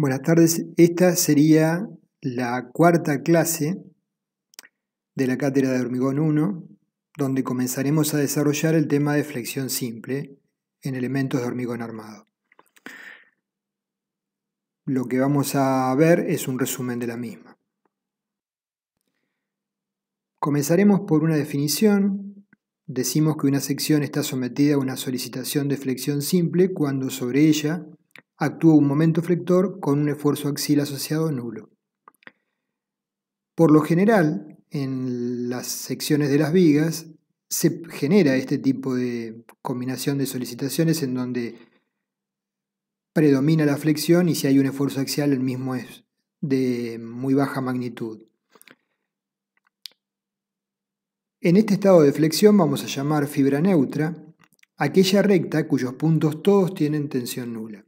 Buenas tardes, esta sería la cuarta clase de la cátedra de Hormigón 1, donde comenzaremos a desarrollar el tema de flexión simple en elementos de hormigón armado. Lo que vamos a ver es un resumen de la misma. Comenzaremos por una definición. Decimos que una sección está sometida a una solicitación de flexión simple cuando sobre ella actúa un momento flector con un esfuerzo axial asociado nulo. Por lo general, en las secciones de las vigas se genera este tipo de combinación de solicitaciones en donde predomina la flexión y si hay un esfuerzo axial el mismo es de muy baja magnitud. En este estado de flexión vamos a llamar fibra neutra aquella recta cuyos puntos todos tienen tensión nula.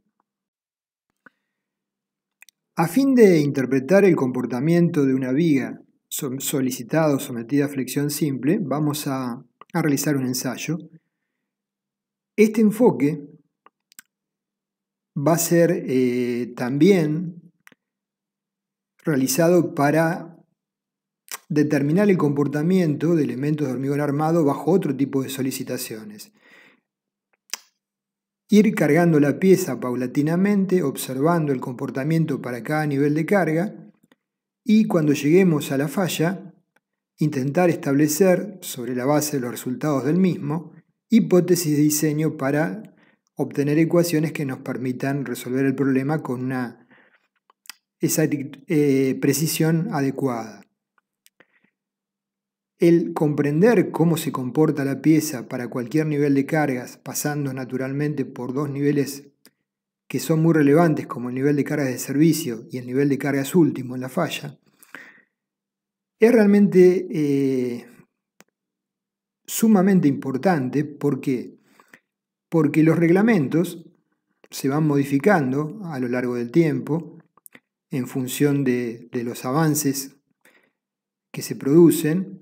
A fin de interpretar el comportamiento de una viga solicitada o sometida a flexión simple, vamos a realizar un ensayo. Este enfoque va a ser también realizado para determinar el comportamiento de elementos de hormigón armado bajo otro tipo de solicitaciones. Ir cargando la pieza paulatinamente, observando el comportamiento para cada nivel de carga y cuando lleguemos a la falla, intentar establecer, sobre la base de los resultados del mismo, hipótesis de diseño para obtener ecuaciones que nos permitan resolver el problema con una precisión adecuada. El comprender cómo se comporta la pieza para cualquier nivel de cargas, pasando naturalmente por dos niveles que son muy relevantes, como el nivel de cargas de servicio y el nivel de cargas último en la falla, es realmente sumamente importante. ¿Por qué? Porque los reglamentos se van modificando a lo largo del tiempo en función de los avances que se producen,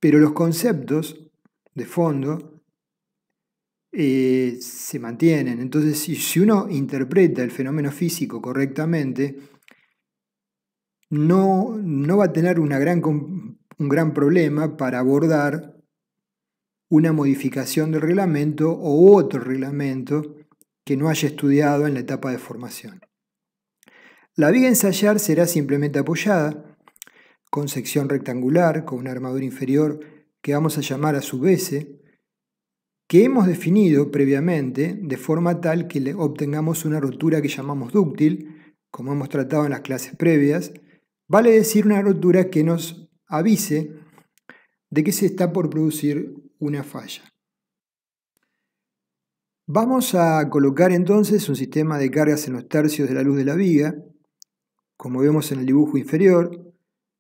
pero los conceptos de fondo se mantienen. Entonces, si uno interpreta el fenómeno físico correctamente, no va a tener un gran problema para abordar una modificación del reglamento o otro reglamento que no haya estudiado en la etapa de formación. La viga a ensayar será simplemente apoyada, con sección rectangular, con una armadura inferior que vamos a llamar a su vez, que hemos definido previamente de forma tal que obtengamos una rotura que llamamos dúctil, como hemos tratado en las clases previas, vale decir una rotura que nos avise de que se está por producir una falla. Vamos a colocar entonces un sistema de cargas en los tercios de la luz de la viga, como vemos en el dibujo inferior,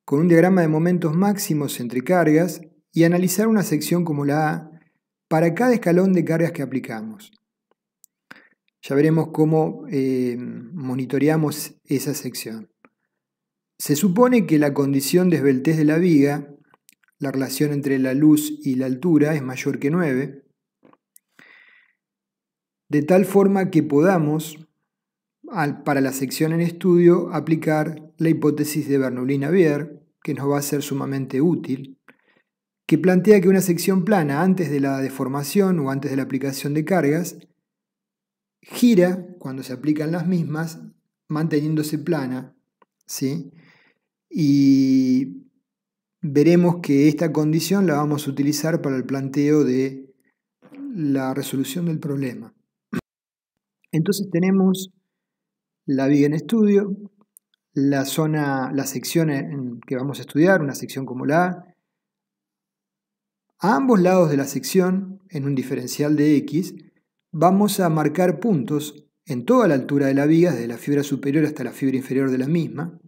con un diagrama de momentos máximos entre cargas y analizar una sección como la A para cada escalón de cargas que aplicamos. Ya veremos cómo monitoreamos esa sección. Se supone que la condición de esbeltez de la viga, la relación entre la luz y la altura, es mayor que 9, de tal forma que podamos, para la sección en estudio, aplicar la hipótesis de Bernoulli-Navier, que nos va a ser sumamente útil, que plantea que una sección plana antes de la deformación o antes de la aplicación de cargas gira cuando se aplican las mismas, manteniéndose plana, ¿sí? Y veremos que esta condición la vamos a utilizar para el planteo de la resolución del problema. Entonces tenemos la viga en estudio, la sección en que vamos a estudiar, una sección como la A. A ambos lados de la sección, en un diferencial de X, vamos a marcar puntos en toda la altura de la viga, desde la fibra superior hasta la fibra inferior de la misma.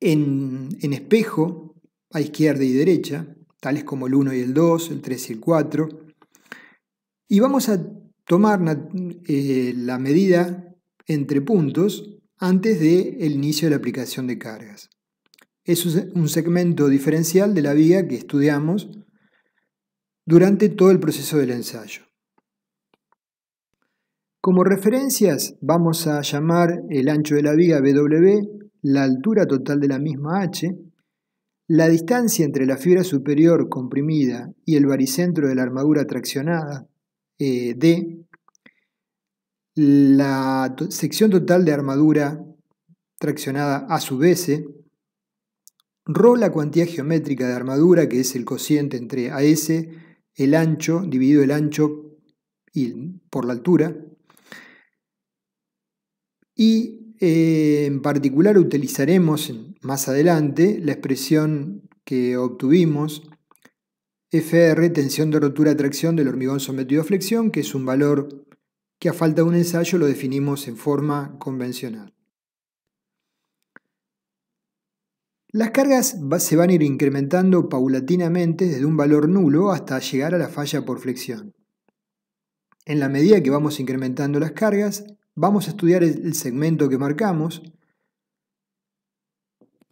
En espejo, a izquierda y derecha, tales como el 1 y el 2, el 3 y el 4. Y vamos a tomar la medida entre puntos antes del inicio de la aplicación de cargas. Es un segmento diferencial de la viga que estudiamos durante todo el proceso del ensayo. Como referencias vamos a llamar el ancho de la viga BW, la altura total de la misma H, la distancia entre la fibra superior comprimida y el baricentro de la armadura traccionada, D, la sección total de armadura traccionada A sub S, ρ la cuantía geométrica de armadura, que es el cociente entre AS, el ancho, dividido el ancho por la altura, y en particular utilizaremos más adelante la expresión que obtuvimos, FR, tensión de rotura tracción del hormigón sometido a flexión, que es un valor que a falta de un ensayo lo definimos en forma convencional. Las cargas se van a ir incrementando paulatinamente desde un valor nulo hasta llegar a la falla por flexión. En la medida que vamos incrementando las cargas, vamos a estudiar el segmento que marcamos,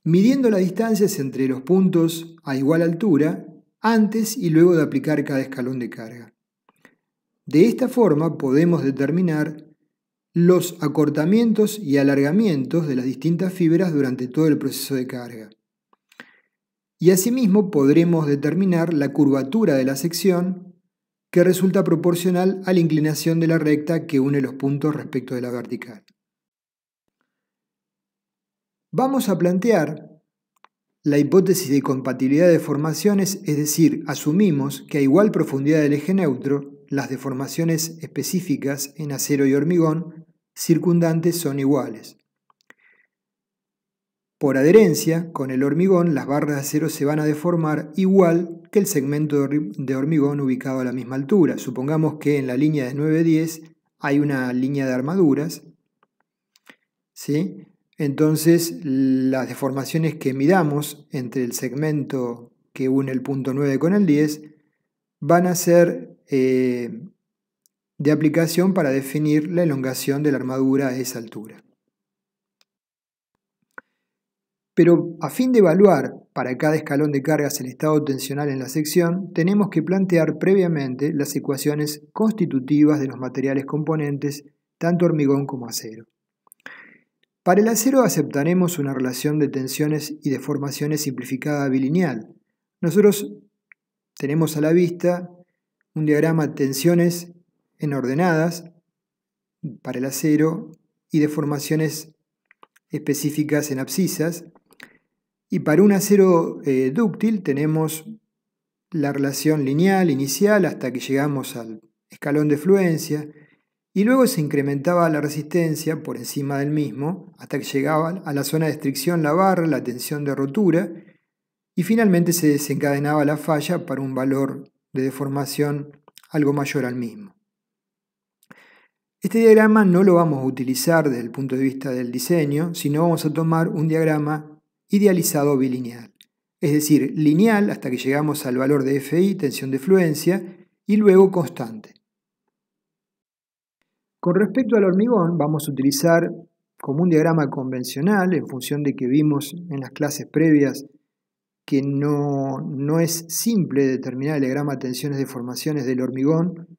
midiendo las distancias entre los puntos a igual altura antes y luego de aplicar cada escalón de carga. De esta forma podemos determinar los acortamientos y alargamientos de las distintas fibras durante todo el proceso de carga. Y asimismo podremos determinar la curvatura de la sección, que resulta proporcional a la inclinación de la recta que une los puntos respecto de la vertical. Vamos a plantear la hipótesis de compatibilidad de deformaciones, es decir, asumimos que a igual profundidad del eje neutro, las deformaciones específicas en acero y hormigón circundantes son iguales. Por adherencia, con el hormigón, las barras de acero se van a deformar igual que el segmento de hormigón ubicado a la misma altura. Supongamos que en la línea de 9-10 hay una línea de armaduras, ¿sí? Entonces, las deformaciones que midamos entre el segmento que une el punto 9 con el 10 van a ser de aplicación para definir la elongación de la armadura a esa altura. Pero a fin de evaluar para cada escalón de cargas el estado tensional en la sección, tenemos que plantear previamente las ecuaciones constitutivas de los materiales componentes, tanto hormigón como acero. Para el acero aceptaremos una relación de tensiones y deformaciones simplificada bilineal. Nosotros tenemos a la vista un diagrama de tensiones en ordenadas para el acero y deformaciones específicas en abscisas. Y para un acero dúctil tenemos la relación lineal inicial hasta que llegamos al escalón de fluencia y luego se incrementaba la resistencia por encima del mismo hasta que llegaba a la zona de estricción la barra, la tensión de rotura y finalmente se desencadenaba la falla para un valor de deformación algo mayor al mismo. Este diagrama no lo vamos a utilizar desde el punto de vista del diseño, sino vamos a tomar un diagrama idealizado bilineal, es decir, lineal hasta que llegamos al valor de Fi, tensión de fluencia, y luego constante. Con respecto al hormigón, vamos a utilizar como un diagrama convencional, en función de que vimos en las clases previas que no es simple determinar el diagrama de tensiones y deformaciones del hormigón,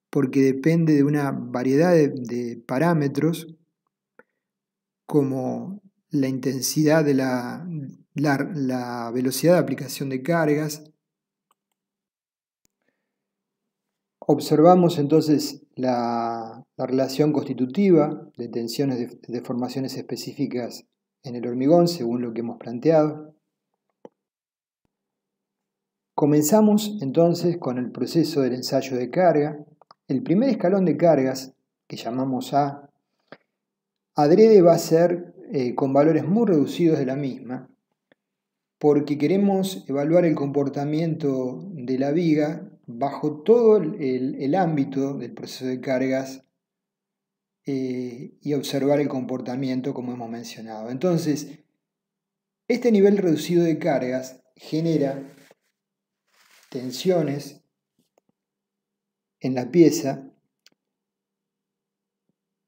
porque depende de una variedad de parámetros, como la intensidad de la velocidad de aplicación de cargas. Observamos entonces la relación constitutiva de tensiones de deformaciones específicas en el hormigón según lo que hemos planteado. Comenzamos entonces con el proceso del ensayo de carga. El primer escalón de cargas, que llamamos A, adrede va a ser con valores muy reducidos de la misma, porque queremos evaluar el comportamiento de la viga bajo todo el ámbito del proceso de cargas y observar el comportamiento como hemos mencionado. Entonces, este nivel reducido de cargas genera tensiones en la pieza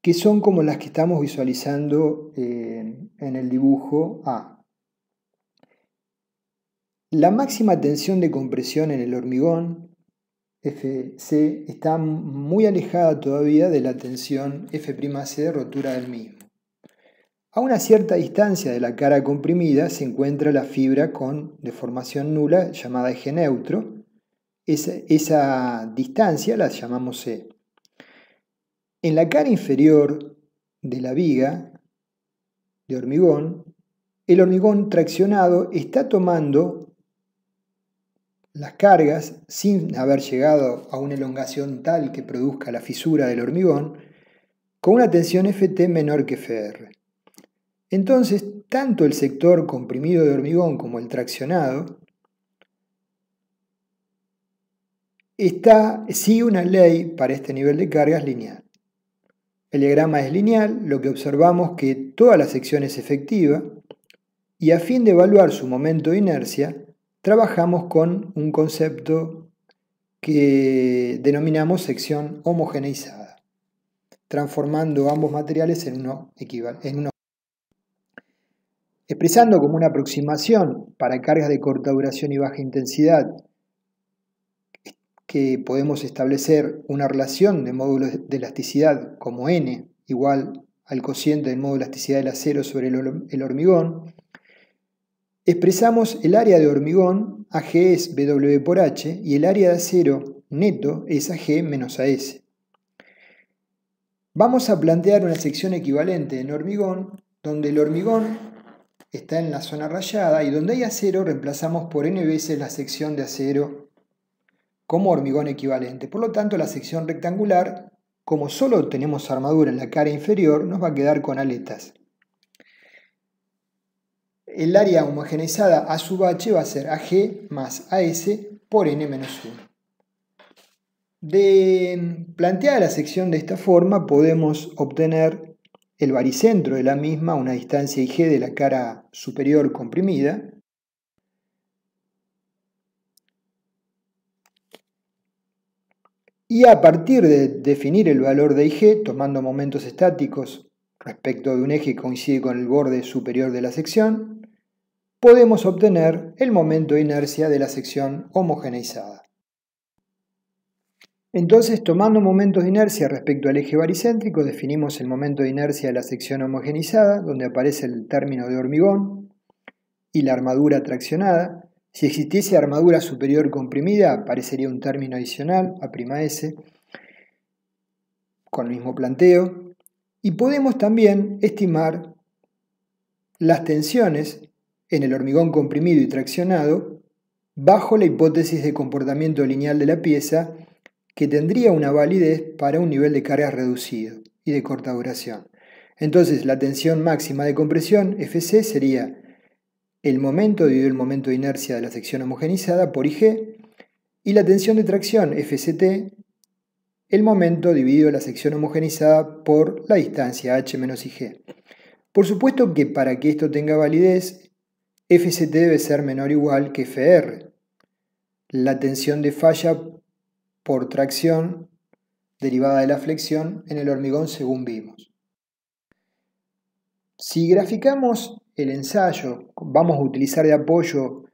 que son como las que estamos visualizando en el dibujo A. La máxima tensión de compresión en el hormigón FC está muy alejada todavía de la tensión F'C de rotura del mismo. A una cierta distancia de la cara comprimida se encuentra la fibra con deformación nula llamada eje neutro. Esa distancia la llamamos C. En la cara inferior de la viga de hormigón, el hormigón traccionado está tomando las cargas sin haber llegado a una elongación tal que produzca la fisura del hormigón, con una tensión Ft menor que Fr. Entonces, tanto el sector comprimido de hormigón como el traccionado sigue una ley para este nivel de cargas lineal. El diagrama es lineal, lo que observamos que toda la sección es efectiva y a fin de evaluar su momento de inercia, trabajamos con un concepto que denominamos sección homogeneizada, transformando ambos materiales en uno equivalente. Expresando como una aproximación para cargas de corta duración y baja intensidad que podemos establecer una relación de módulos de elasticidad como n igual al cociente del módulo de elasticidad del acero sobre el hormigón, expresamos el área de hormigón, AG es BW por H, y el área de acero neto es AG menos AS. Vamos a plantear una sección equivalente en hormigón, donde el hormigón está en la zona rayada y donde hay acero reemplazamos por n veces la sección de acero como hormigón equivalente. Por lo tanto, la sección rectangular, como solo tenemos armadura en la cara inferior, nos va a quedar con aletas. El área homogeneizada A sub H va a ser AG más AS por n menos 1. De plantear la sección de esta forma podemos obtener el baricentro de la misma a una distancia IG de la cara superior comprimida, y a partir de definir el valor de IG, tomando momentos estáticos respecto de un eje que coincide con el borde superior de la sección, podemos obtener el momento de inercia de la sección homogeneizada. Entonces, tomando momentos de inercia respecto al eje baricéntrico, definimos el momento de inercia de la sección homogeneizada, donde aparece el término de hormigón y la armadura traccionada. Si existiese armadura superior comprimida, aparecería un término adicional, A'S, con el mismo planteo. Y podemos también estimar las tensiones en el hormigón comprimido y traccionado bajo la hipótesis de comportamiento lineal de la pieza, que tendría una validez para un nivel de cargas reducido y de corta duración. Entonces, la tensión máxima de compresión, Fc, sería el momento dividido el momento de inercia de la sección homogeneizada por Ig, y la tensión de tracción, Fct, el momento dividido la sección homogeneizada por la distancia h menos Ig. Por supuesto que para que esto tenga validez, Fct debe ser menor o igual que Fr, la tensión de falla por tracción derivada de la flexión en el hormigón según vimos. Si graficamos el ensayo, vamos a utilizar de apoyo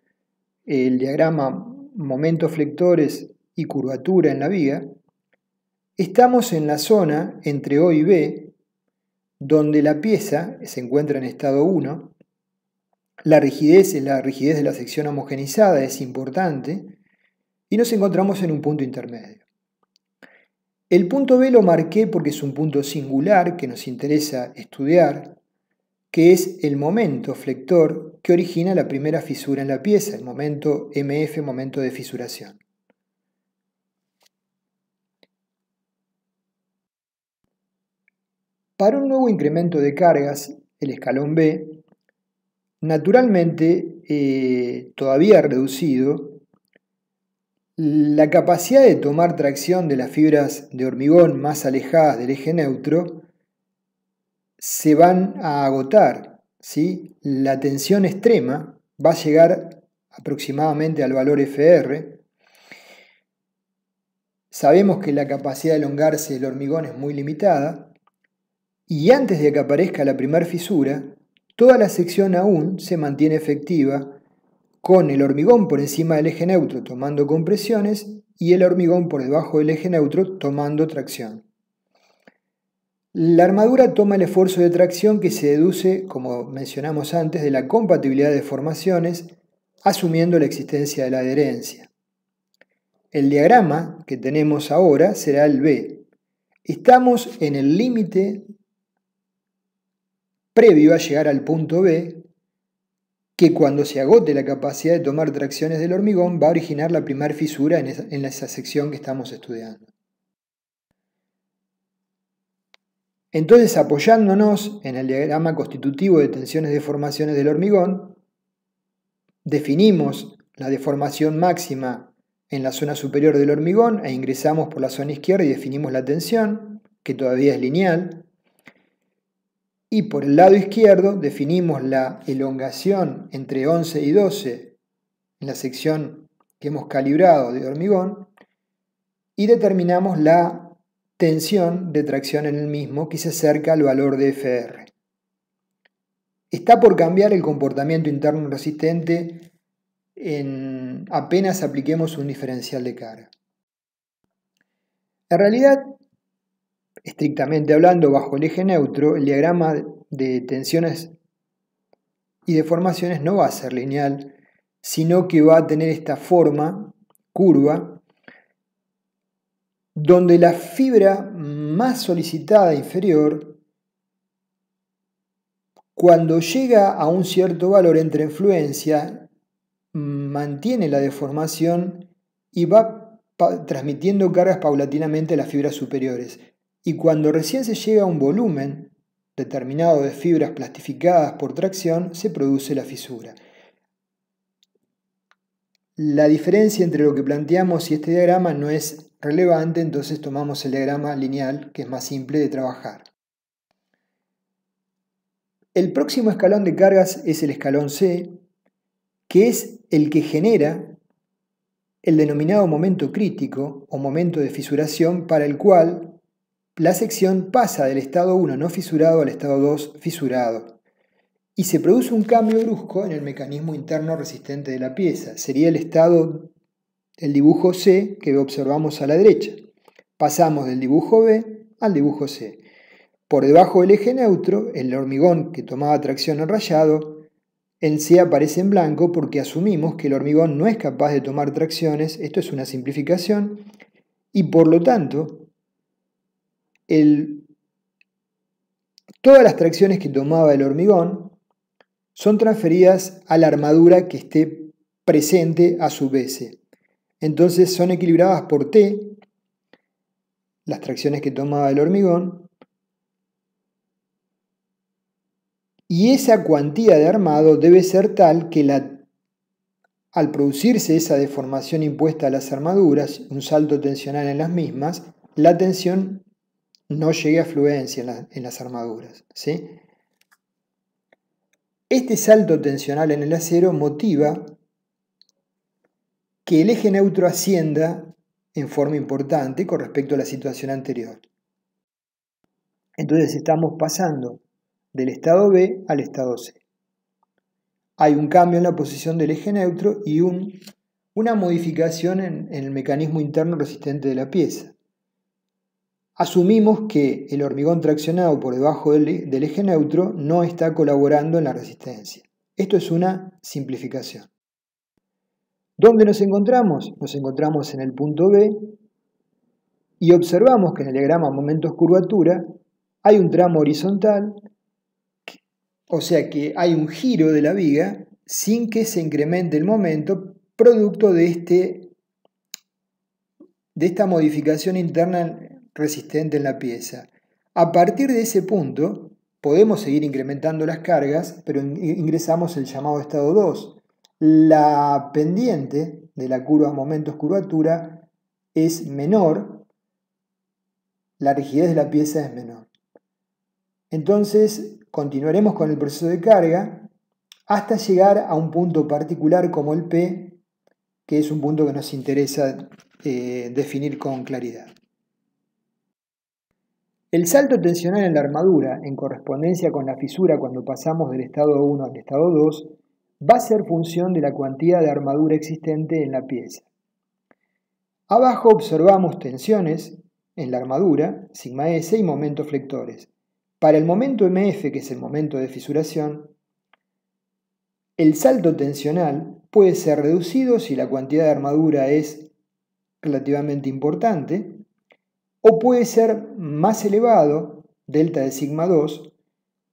el diagrama momentos flectores y curvatura en la viga. Estamos en la zona entre O y B, donde la pieza se encuentra en estado 1, la rigidez de la sección homogeneizada es importante, y nos encontramos en un punto intermedio. El punto B lo marqué porque es un punto singular que nos interesa estudiar, que es el momento flector que origina la primera fisura en la pieza, el momento MF, momento de fisuración. Para un nuevo incremento de cargas, el escalón B, naturalmente todavía reducido, la capacidad de tomar tracción de las fibras de hormigón más alejadas del eje neutro se van a agotar, ¿sí? La tensión extrema va a llegar aproximadamente al valor Fr. Sabemos que la capacidad de elongarse del hormigón es muy limitada y antes de que aparezca la primera fisura, toda la sección aún se mantiene efectiva con el hormigón por encima del eje neutro tomando compresiones y el hormigón por debajo del eje neutro tomando tracción. La armadura toma el esfuerzo de tracción que se deduce, como mencionamos antes, de la compatibilidad de formaciones, asumiendo la existencia de la adherencia. El diagrama que tenemos ahora será el B. Estamos en el límite previo a llegar al punto B, que cuando se agote la capacidad de tomar tracciones del hormigón va a originar la primera fisura en esa sección que estamos estudiando. Entonces, apoyándonos en el diagrama constitutivo de tensiones y deformaciones del hormigón, definimos la deformación máxima en la zona superior del hormigón e ingresamos por la zona izquierda y definimos la tensión, que todavía es lineal. Y por el lado izquierdo definimos la elongación entre 11 y 12 en la sección que hemos calibrado de hormigón y determinamos la tensión de tracción en el mismo que se acerca al valor de Fr. Está por cambiar el comportamiento interno resistente en apenas apliquemos un diferencial de carga. En realidad, estrictamente hablando, bajo el eje neutro, el diagrama de tensiones y deformaciones no va a ser lineal, sino que va a tener esta forma curva, donde la fibra más solicitada inferior, cuando llega a un cierto valor entra en fluencia, mantiene la deformación y va transmitiendo cargas paulatinamente a las fibras superiores. Y cuando recién se llega a un volumen determinado de fibras plastificadas por tracción, se produce la fisura. La diferencia entre lo que planteamos y este diagrama no es relevante, entonces tomamos el diagrama lineal, que es más simple de trabajar. El próximo escalón de cargas es el escalón C, que es el que genera el denominado momento crítico o momento de fisuración, para el cual la sección pasa del estado 1 no fisurado al estado 2 fisurado y se produce un cambio brusco en el mecanismo interno resistente de la pieza. Sería el estado del dibujo C que observamos a la derecha. Pasamos del dibujo B al dibujo C. Por debajo del eje neutro, el hormigón que tomaba tracción en rayado, en C aparece en blanco porque asumimos que el hormigón no es capaz de tomar tracciones, esto es una simplificación, y por lo tanto, todas las tracciones que tomaba el hormigón son transferidas a la armadura que esté presente a su vez. Entonces son equilibradas por T, las tracciones que tomaba el hormigón, y esa cuantía de armado debe ser tal que al producirse esa deformación impuesta a las armaduras, un salto tensional en las mismas, la tensión no llegue a fluencia en las armaduras, ¿sí? Este salto tensional en el acero motiva que el eje neutro ascienda en forma importante con respecto a la situación anterior. Entonces estamos pasando del estado B al estado C. Hay un cambio en la posición del eje neutro y una modificación en el mecanismo interno resistente de la pieza. Asumimos que el hormigón traccionado por debajo del eje neutro no está colaborando en la resistencia. Esto es una simplificación. ¿Dónde nos encontramos? Nos encontramos en el punto B y observamos que en el diagrama momentos-curvatura hay un tramo horizontal, o sea que hay un giro de la viga sin que se incremente el momento producto de esta modificación interna resistente en la pieza. A partir de ese punto podemos seguir incrementando las cargas, pero ingresamos el llamado estado 2. La pendiente de la curva momentos-curvatura es menor, la rigidez de la pieza es menor. Entonces continuaremos con el proceso de carga hasta llegar a un punto particular como el P, que es un punto que nos interesa definir con claridad. El salto tensional en la armadura, en correspondencia con la fisura cuando pasamos del estado 1 al estado 2, va a ser función de la cantidad de armadura existente en la pieza. Abajo observamos tensiones en la armadura, sigma S, y momentos flectores. Para el momento MF, que es el momento de fisuración, el salto tensional puede ser reducido si la cantidad de armadura es relativamente importante, o puede ser más elevado, delta de sigma 2,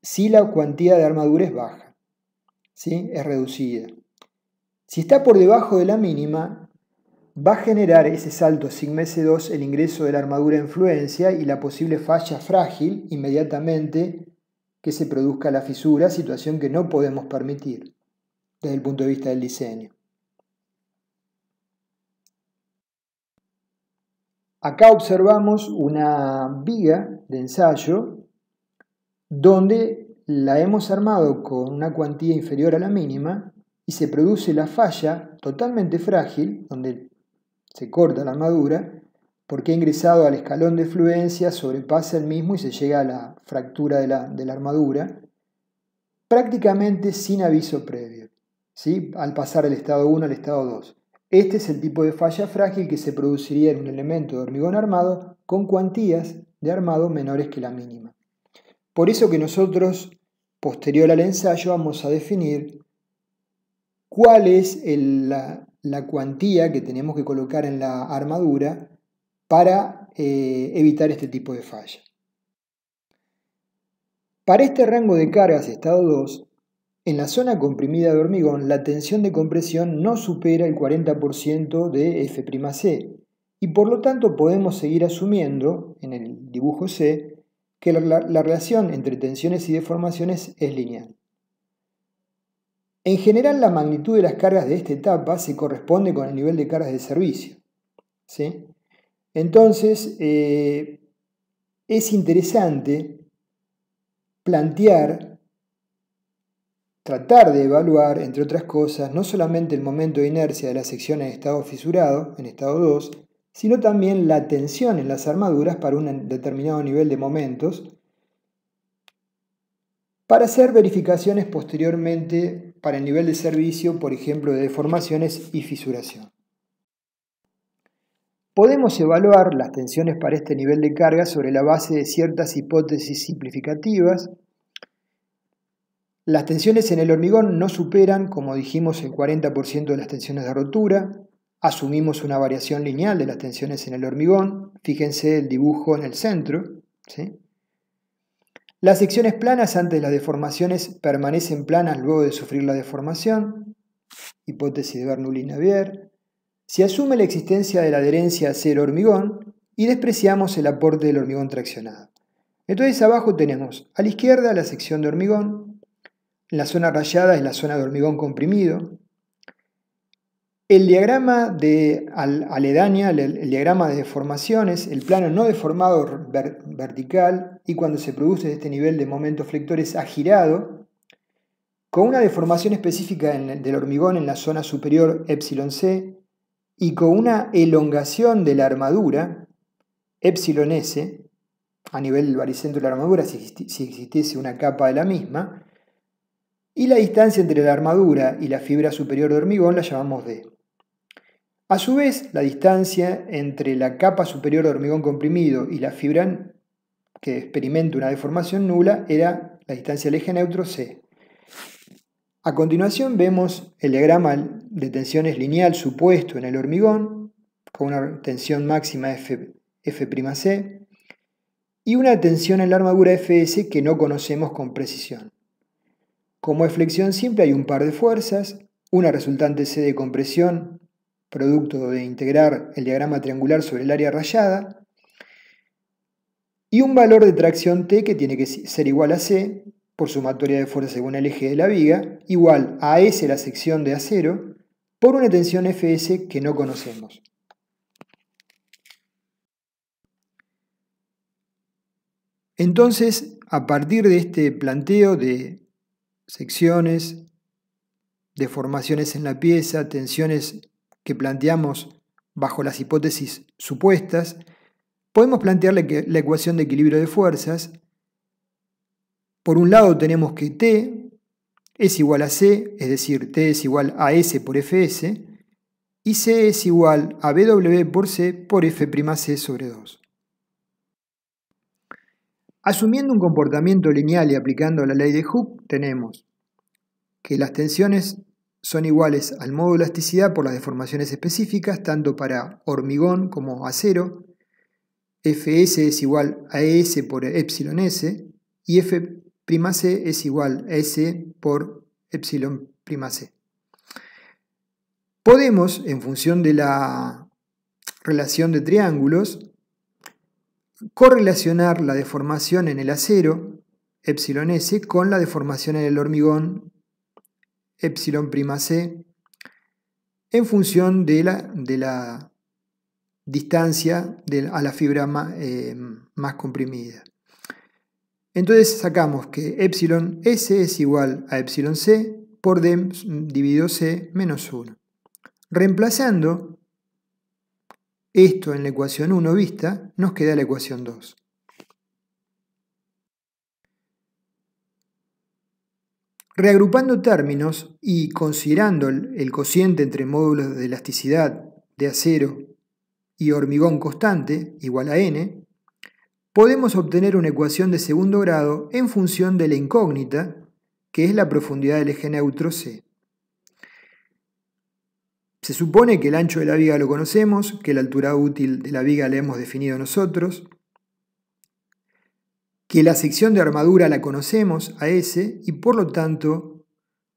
si la cantidad de armadura es baja, ¿sí? Es reducida. Si está por debajo de la mínima, va a generar ese salto sigma S2 el ingreso de la armadura en fluencia y la posible falla frágil inmediatamente que se produzca la fisura, situación que no podemos permitir desde el punto de vista del diseño. Acá observamos una viga de ensayo donde la hemos armado con una cuantía inferior a la mínima y se produce la falla totalmente frágil, donde se corta la armadura, porque ha ingresado al escalón de fluencia, sobrepasa el mismo y se llega a la fractura de la armadura, prácticamente sin aviso previo, ¿sí? Al pasar del estado 1 al estado 2. Este es el tipo de falla frágil que se produciría en un elemento de hormigón armado con cuantías de armado menores que la mínima. Por eso que nosotros, posterior al ensayo, vamos a definir cuál es la cuantía que tenemos que colocar en la armadura para evitar este tipo de falla. Para este rango de cargas estado 2, en la zona comprimida de hormigón, la tensión de compresión no supera el 40% de F'C y por lo tanto podemos seguir asumiendo, en el dibujo C, que la relación entre tensiones y deformaciones es lineal. En general, la magnitud de las cargas de esta etapa se corresponde con el nivel de cargas de servicio, ¿sí? Entonces, es interesante tratar de evaluar, entre otras cosas, no solamente el momento de inercia de la sección en estado fisurado, en estado 2, sino también la tensión en las armaduras para un determinado nivel de momentos, para hacer verificaciones posteriormente para el nivel de servicio, por ejemplo, de deformaciones y fisuración. Podemos evaluar las tensiones para este nivel de carga sobre la base de ciertas hipótesis simplificativas. Las tensiones en el hormigón no superan, como dijimos, el 40% de las tensiones de rotura. Asumimos una variación lineal de las tensiones en el hormigón. Fíjense el dibujo en el centro, ¿sí? Las secciones planas antes de las deformaciones permanecen planas luego de sufrir la deformación. Hipótesis de Bernoulli-Navier. Se asume la existencia de la adherencia acero-hormigón y despreciamos el aporte del hormigón traccionado. Entonces abajo tenemos a la izquierda la sección de hormigón, en la zona rayada es la zona de hormigón comprimido. El diagrama de aledaña, el diagrama de deformaciones, el plano no deformado vertical y cuando se produce este nivel de momentos flectores ha girado, con una deformación específica del hormigón en la zona superior epsilon C y con una elongación de la armadura epsilon S a nivel del baricentro de la armadura si existiese una capa de la misma, y la distancia entre la armadura y la fibra superior de hormigón la llamamos D. A su vez, la distancia entre la capa superior de hormigón comprimido y la fibra que experimenta una deformación nula era la distancia al eje neutro C. A continuación vemos el diagrama de tensiones lineal supuesto en el hormigón, con una tensión máxima F'C y una tensión en la armadura Fs que no conocemos con precisión. Como es flexión simple hay un par de fuerzas, una resultante C de compresión, producto de integrar el diagrama triangular sobre el área rayada, y un valor de tracción T que tiene que ser igual a C, por sumatoria de fuerza según el eje de la viga, igual a S la sección de acero, por una tensión Fs que no conocemos. Entonces, a partir de este planteo de secciones, deformaciones en la pieza, tensiones que planteamos bajo las hipótesis supuestas, podemos plantear la ecuación de equilibrio de fuerzas. Por un lado tenemos que T es igual a C, es decir, T es igual a S por Fs, y C es igual a BW por C por F'C sobre 2. Asumiendo un comportamiento lineal y aplicando la ley de Hooke, tenemos que las tensiones son iguales al módulo de elasticidad por las deformaciones específicas, tanto para hormigón como acero. Fs es igual a ES por epsilon S y F'C es igual a S por epsilon C. Podemos, en función de la relación de triángulos, correlacionar la deformación en el acero, epsilon S, con la deformación en el hormigón, epsilon C, en función de la distancia a la fibra más comprimida. Entonces sacamos que epsilon S es igual a epsilon C por D dividido C menos 1. Reemplazando esto en la ecuación 1 vista, nos queda la ecuación 2. Reagrupando términos y considerando el cociente entre módulos de elasticidad de acero y hormigón constante, igual a n, podemos obtener una ecuación de segundo grado en función de la incógnita, que es la profundidad del eje neutro C. Se supone que el ancho de la viga lo conocemos, que la altura útil de la viga la hemos definido nosotros, que la sección de armadura la conocemos, a S, y por lo tanto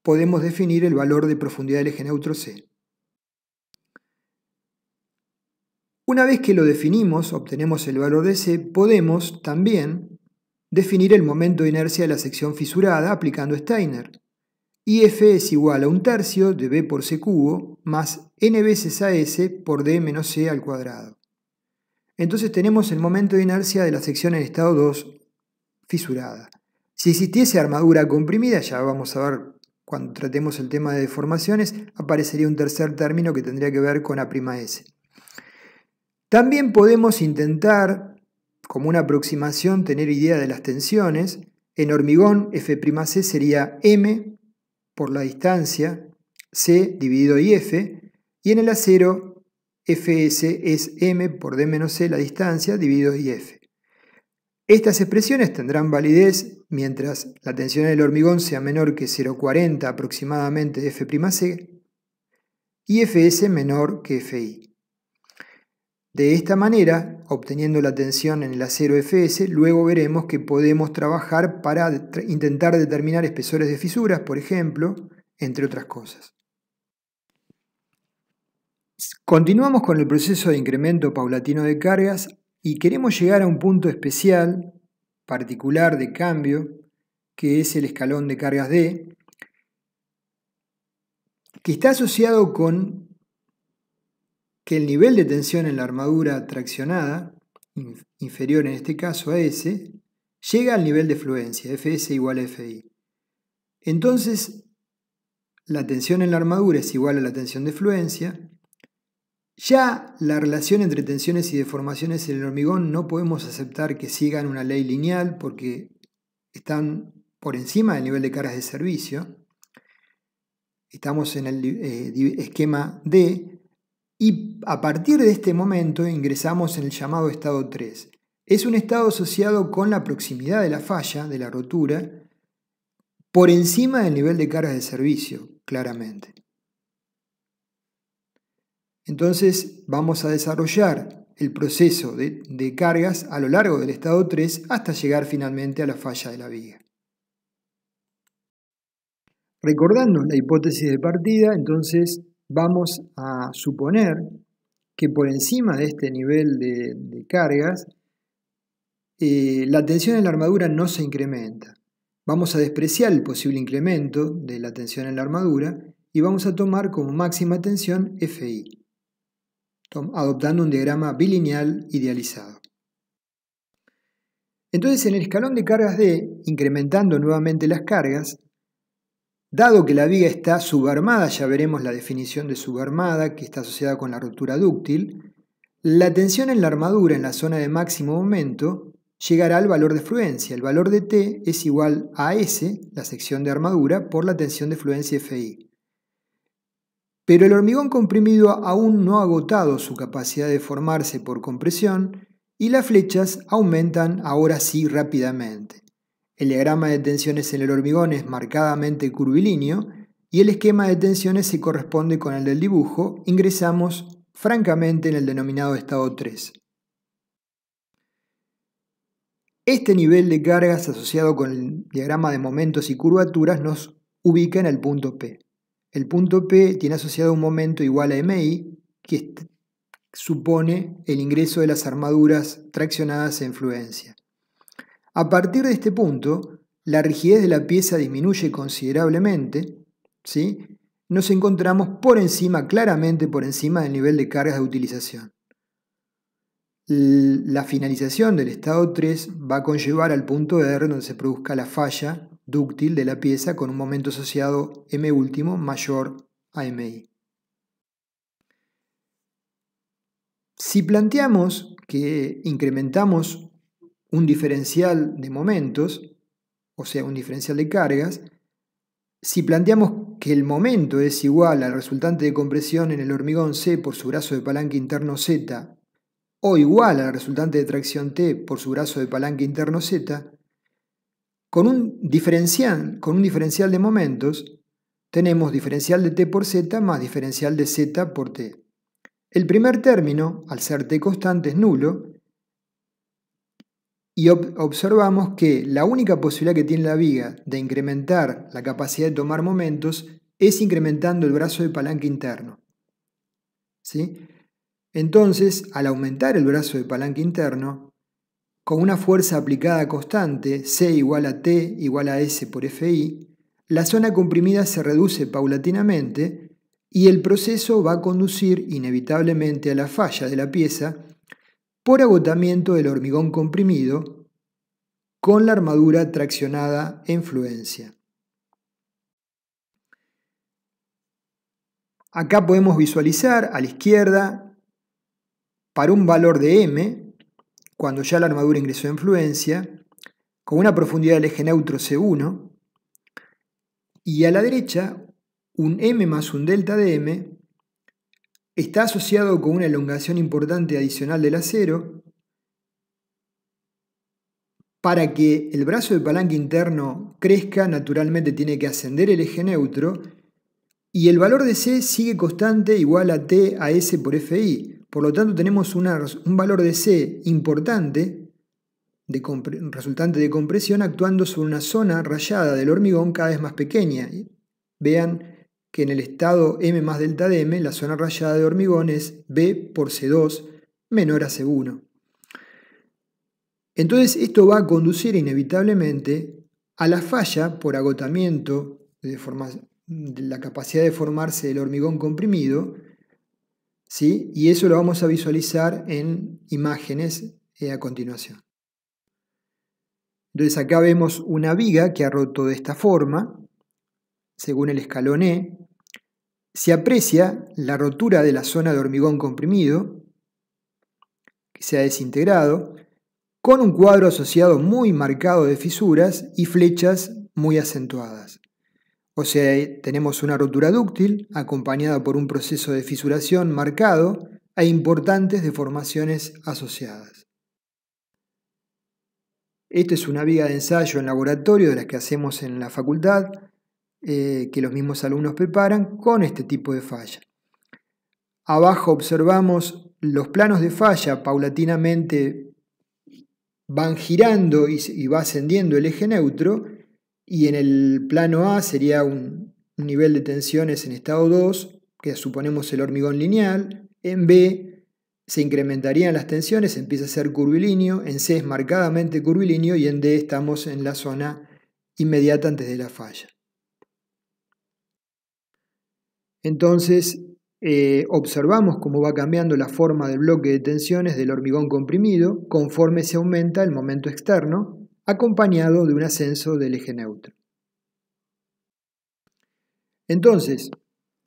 podemos definir el valor de profundidad del eje neutro C. Una vez que lo definimos, obtenemos el valor de C, podemos también definir el momento de inercia de la sección fisurada aplicando Steiner. Y F es igual a 1/3 de B por C cubo más n veces AS por D menos C al cuadrado. Entonces tenemos el momento de inercia de la sección en estado 2 fisurada. Si existiese armadura comprimida, ya vamos a ver cuando tratemos el tema de deformaciones, aparecería un tercer término que tendría que ver con A'S. También podemos intentar, como una aproximación, tener idea de las tensiones. En hormigón, F'C sería M por la distancia, C dividido IF, y en el acero, Fs es M por D menos C, la distancia, dividido IF. Estas expresiones tendrán validez mientras la tensión del hormigón sea menor que 0,40 aproximadamente de F'C y Fs menor que Fi. De esta manera, obteniendo la tensión en el acero Fs, luego veremos que podemos trabajar para intentar determinar espesores de fisuras, por ejemplo, entre otras cosas. Continuamos con el proceso de incremento paulatino de cargas y queremos llegar a un punto especial, particular de cambio, que es el escalón de cargas D, que está asociado con que el nivel de tensión en la armadura traccionada, inferior en este caso a S, llega al nivel de fluencia, Fs igual a Fi. Entonces, la tensión en la armadura es igual a la tensión de fluencia. Ya la relación entre tensiones y deformaciones en el hormigón no podemos aceptar que sigan una ley lineal porque están por encima del nivel de cargas de servicio. Estamos en el esquema D. Y a partir de este momento ingresamos en el llamado estado 3. Es un estado asociado con la proximidad de la falla, de la rotura, por encima del nivel de cargas de servicio, claramente. Entonces vamos a desarrollar el proceso de cargas a lo largo del estado 3 hasta llegar finalmente a la falla de la viga. Recordando la hipótesis de partida, entonces vamos a suponer que por encima de este nivel de cargas, la tensión en la armadura no se incrementa. Vamos a despreciar el posible incremento de la tensión en la armadura y vamos a tomar como máxima tensión Fi, adoptando un diagrama bilineal idealizado. Entonces, en el escalón de cargas D, incrementando nuevamente las cargas, dado que la viga está subarmada, ya veremos la definición de subarmada, que está asociada con la rotura dúctil, la tensión en la armadura en la zona de máximo momento llegará al valor de fluencia. El valor de T es igual a S, la sección de armadura, por la tensión de fluencia Fi. Pero el hormigón comprimido aún no ha agotado su capacidad de formarse por compresión y las flechas aumentan ahora sí rápidamente. El diagrama de tensiones en el hormigón es marcadamente curvilíneo y el esquema de tensiones se corresponde con el del dibujo. Ingresamos francamente en el denominado estado 3. Este nivel de cargas asociado con el diagrama de momentos y curvaturas nos ubica en el punto P. El punto P tiene asociado un momento igual a MI, que supone el ingreso de las armaduras traccionadas en fluencia. A partir de este punto, la rigidez de la pieza disminuye considerablemente, ¿sí? Nos encontramos claramente por encima del nivel de cargas de utilización. La finalización del estado 3 va a conllevar al punto R donde se produzca la falla dúctil de la pieza con un momento asociado M último mayor a MI. Si planteamos que incrementamos un diferencial de momentos, o sea, un diferencial de cargas, si planteamos que el momento es igual al resultante de compresión en el hormigón C por su brazo de palanca interno Z, o igual al resultante de tracción T por su brazo de palanca interno Z, con un diferencial de momentos, tenemos diferencial de T por Z más diferencial de Z por T. El primer término, al ser T constante, es nulo, y observamos que la única posibilidad que tiene la viga de incrementar la capacidad de tomar momentos es incrementando el brazo de palanca interno. ¿Sí? Entonces, al aumentar el brazo de palanca interno, con una fuerza aplicada constante, C igual a T igual a S por Fi, la zona comprimida se reduce paulatinamente y el proceso va a conducir inevitablemente a la falla de la pieza por agotamiento del hormigón comprimido con la armadura traccionada en fluencia. Acá podemos visualizar a la izquierda para un valor de M, cuando ya la armadura ingresó en fluencia, con una profundidad del eje neutro C1, y a la derecha un M más un delta de M está asociado con una elongación importante adicional del acero. Para que el brazo de palanca interno crezca, naturalmente tiene que ascender el eje neutro y el valor de C sigue constante igual a T a S por Fi. Por lo tanto, tenemos un valor de C importante, resultante de compresión, actuando sobre una zona rayada del hormigón cada vez más pequeña. Vean que en el estado M más delta de M, la zona rayada de hormigón es B por C2 menor a C1. Entonces esto va a conducir inevitablemente a la falla por agotamiento de la capacidad de formarse del hormigón comprimido, ¿sí? Y eso lo vamos a visualizar en imágenes a continuación. Entonces acá vemos una viga que ha roto de esta forma, según el escalón E. Se aprecia la rotura de la zona de hormigón comprimido, que se ha desintegrado, con un cuadro asociado muy marcado de fisuras y flechas muy acentuadas. O sea, tenemos una rotura dúctil acompañada por un proceso de fisuración marcado e importantes deformaciones asociadas. Esta es una viga de ensayo en laboratorio de las que hacemos en la facultad, que los mismos alumnos preparan con este tipo de falla. Abajo observamos los planos de falla paulatinamente van girando y va ascendiendo el eje neutro, y en el plano A sería un nivel de tensiones en estado 2, que suponemos el hormigón lineal. En B se incrementarían las tensiones, empieza a ser curvilíneo. En C es marcadamente curvilíneo y en D estamos en la zona inmediata antes de la falla. Entonces observamos cómo va cambiando la forma del bloque de tensiones del hormigón comprimido conforme se aumenta el momento externo, acompañado de un ascenso del eje neutro. Entonces,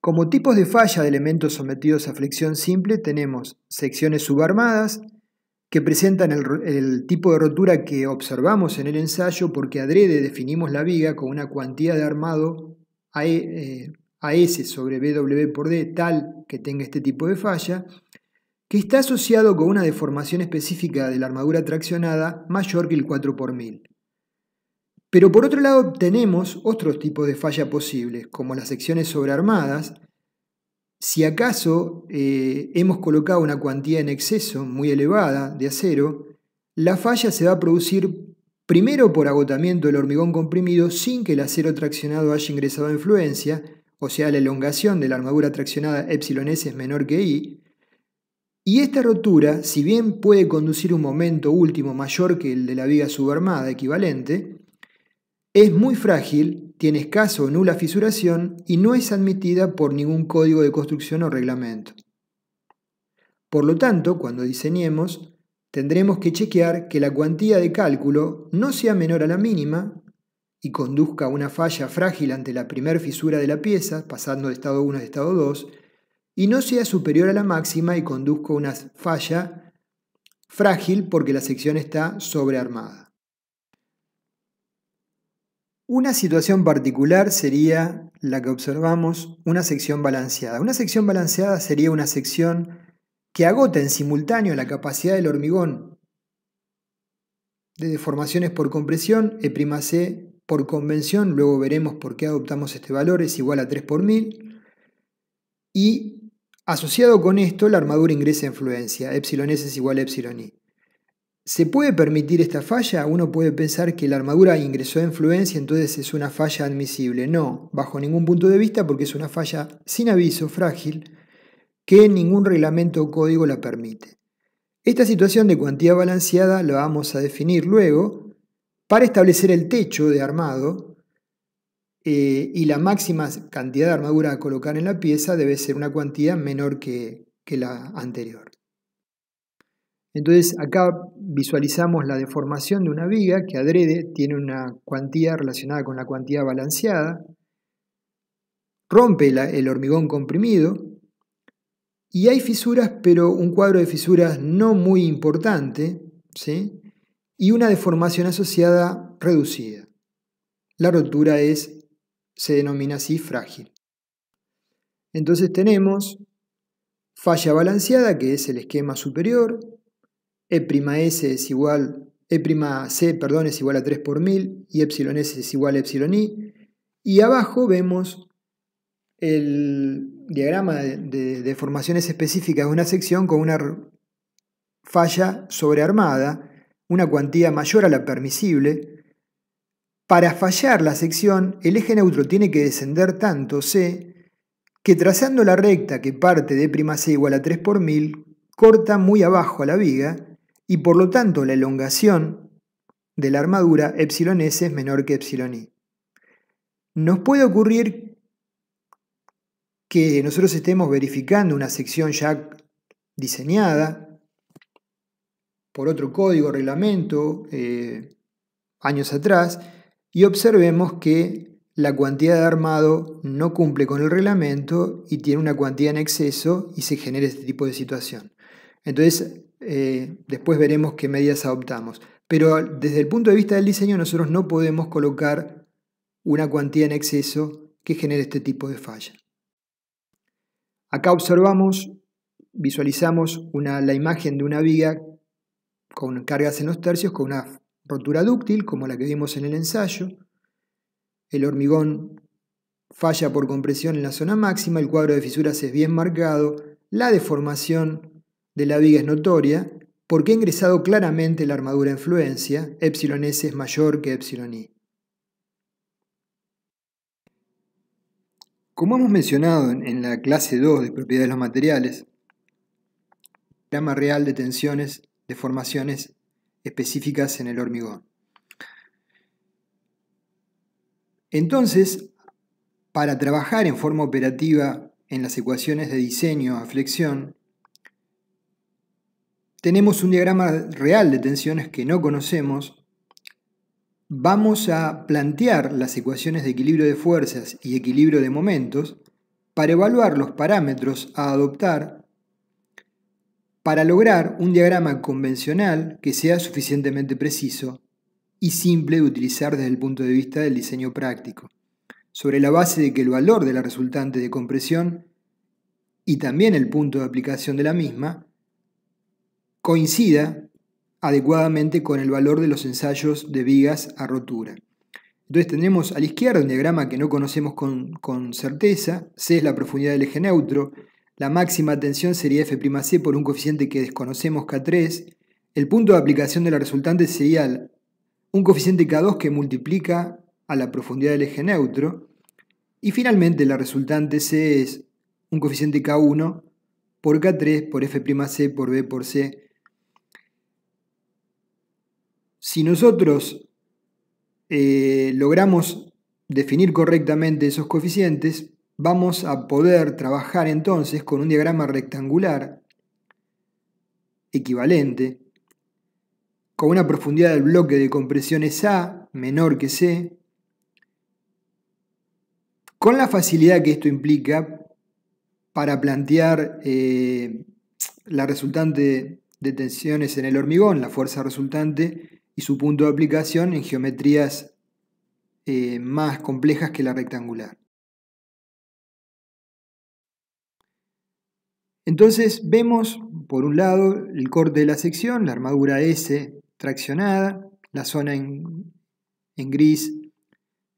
como tipos de falla de elementos sometidos a flexión simple tenemos secciones subarmadas, que presentan el tipo de rotura que observamos en el ensayo porque adrede definimos la viga con una cuantía de armado AS sobre BW por D tal que tenga este tipo de falla, que está asociado con una deformación específica de la armadura traccionada mayor que el 4 por 1000. Pero por otro lado tenemos otros tipos de falla posibles, como las secciones sobrearmadas. Si acaso hemos colocado una cuantía en exceso muy elevada de acero, la falla se va a producir primero por agotamiento del hormigón comprimido sin que el acero traccionado haya ingresado en fluencia, o sea, la elongación de la armadura traccionada εs es menor que I, y esta rotura, si bien puede conducir un momento último mayor que el de la viga subarmada equivalente, es muy frágil, tiene escaso o nula fisuración y no es admitida por ningún código de construcción o reglamento. Por lo tanto, cuando diseñemos, tendremos que chequear que la cuantía de cálculo no sea menor a la mínima y conduzca a una falla frágil ante la primera fisura de la pieza, pasando de estado 1 a estado 2, y no sea superior a la máxima y conduzca a una falla frágil porque la sección está sobrearmada. Una situación particular sería la que observamos, una sección balanceada. Una sección balanceada sería una sección que agota en simultáneo la capacidad del hormigón de deformaciones por compresión, E'C por convención, luego veremos por qué adoptamos este valor, es igual a 3 por 1000, y asociado con esto la armadura ingresa en fluencia, εs es igual a εi. ¿Se puede permitir esta falla? Uno puede pensar que la armadura ingresó en fluencia, entonces es una falla admisible. No, bajo ningún punto de vista, porque es una falla sin aviso, frágil, que ningún reglamento o código la permite. Esta situación de cuantía balanceada la vamos a definir luego para establecer el techo de armado y la máxima cantidad de armadura a colocar en la pieza debe ser una cuantía menor que la anterior. Entonces acá visualizamos la deformación de una viga que adrede tiene una cuantía relacionada con la cuantía balanceada, rompe el hormigón comprimido y hay fisuras, pero un cuadro de fisuras no muy importante, ¿sí? Y una deformación asociada reducida. La rotura se denomina así frágil. Entonces tenemos falla balanceada, que es el esquema superior, E'S es igual, E'C, perdón, es igual a 3 por 1000 y εs es igual a εi. Y abajo vemos el diagrama de deformaciones específicas de una sección con una falla sobrearmada, una cuantía mayor a la permisible. Para fallar la sección, el eje neutro tiene que descender tanto C que trazando la recta que parte de E'C igual a 3 por 1000, corta muy abajo a la viga y por lo tanto la elongación de la armadura εs es menor que εi. Nos puede ocurrir que nosotros estemos verificando una sección ya diseñada por otro código, reglamento, años atrás, y observemos que la cuantía de armado no cumple con el reglamento y tiene una cuantía en exceso y se genera este tipo de situación. Entonces, después veremos qué medidas adoptamos. Pero desde el punto de vista del diseño, nosotros no podemos colocar una cuantía en exceso que genere este tipo de falla. Acá visualizamos la imagen de una viga con cargas en los tercios, con una rotura dúctil, como la que vimos en el ensayo. El hormigón falla por compresión en la zona máxima, el cuadro de fisuras es bien marcado, la deformación de la viga es notoria, porque ha ingresado claramente la armadura en fluencia, εs es mayor que εi. Como hemos mencionado en la clase 2 de propiedades de los materiales, el diagrama real de tensiones, deformaciones específicas en el hormigón. Entonces, para trabajar en forma operativa en las ecuaciones de diseño a flexión, tenemos un diagrama real de tensiones que no conocemos. Vamos a plantear las ecuaciones de equilibrio de fuerzas y equilibrio de momentos para evaluar los parámetros a adoptar para lograr un diagrama convencional que sea suficientemente preciso y simple de utilizar desde el punto de vista del diseño práctico, sobre la base de que el valor de la resultante de compresión y también el punto de aplicación de la misma coincida adecuadamente con el valor de los ensayos de vigas a rotura. Entonces tenemos a la izquierda un diagrama que no conocemos con certeza. C es la profundidad del eje neutro. La máxima tensión sería F'C por un coeficiente que desconocemos, K3. El punto de aplicación de la resultante sería un coeficiente K2 que multiplica a la profundidad del eje neutro. Y finalmente la resultante C es un coeficiente K1 por K3 por F'C por B por C. Si nosotros logramos definir correctamente esos coeficientes, vamos a poder trabajar entonces con un diagrama rectangular equivalente, con una profundidad del bloque de compresiones A menor que C, con la facilidad que esto implica para plantear la resultante de tensiones en el hormigón, la fuerza resultante y su punto de aplicación en geometrías más complejas que la rectangular. Entonces vemos, por un lado, el corte de la sección, la armadura S traccionada, la zona en gris,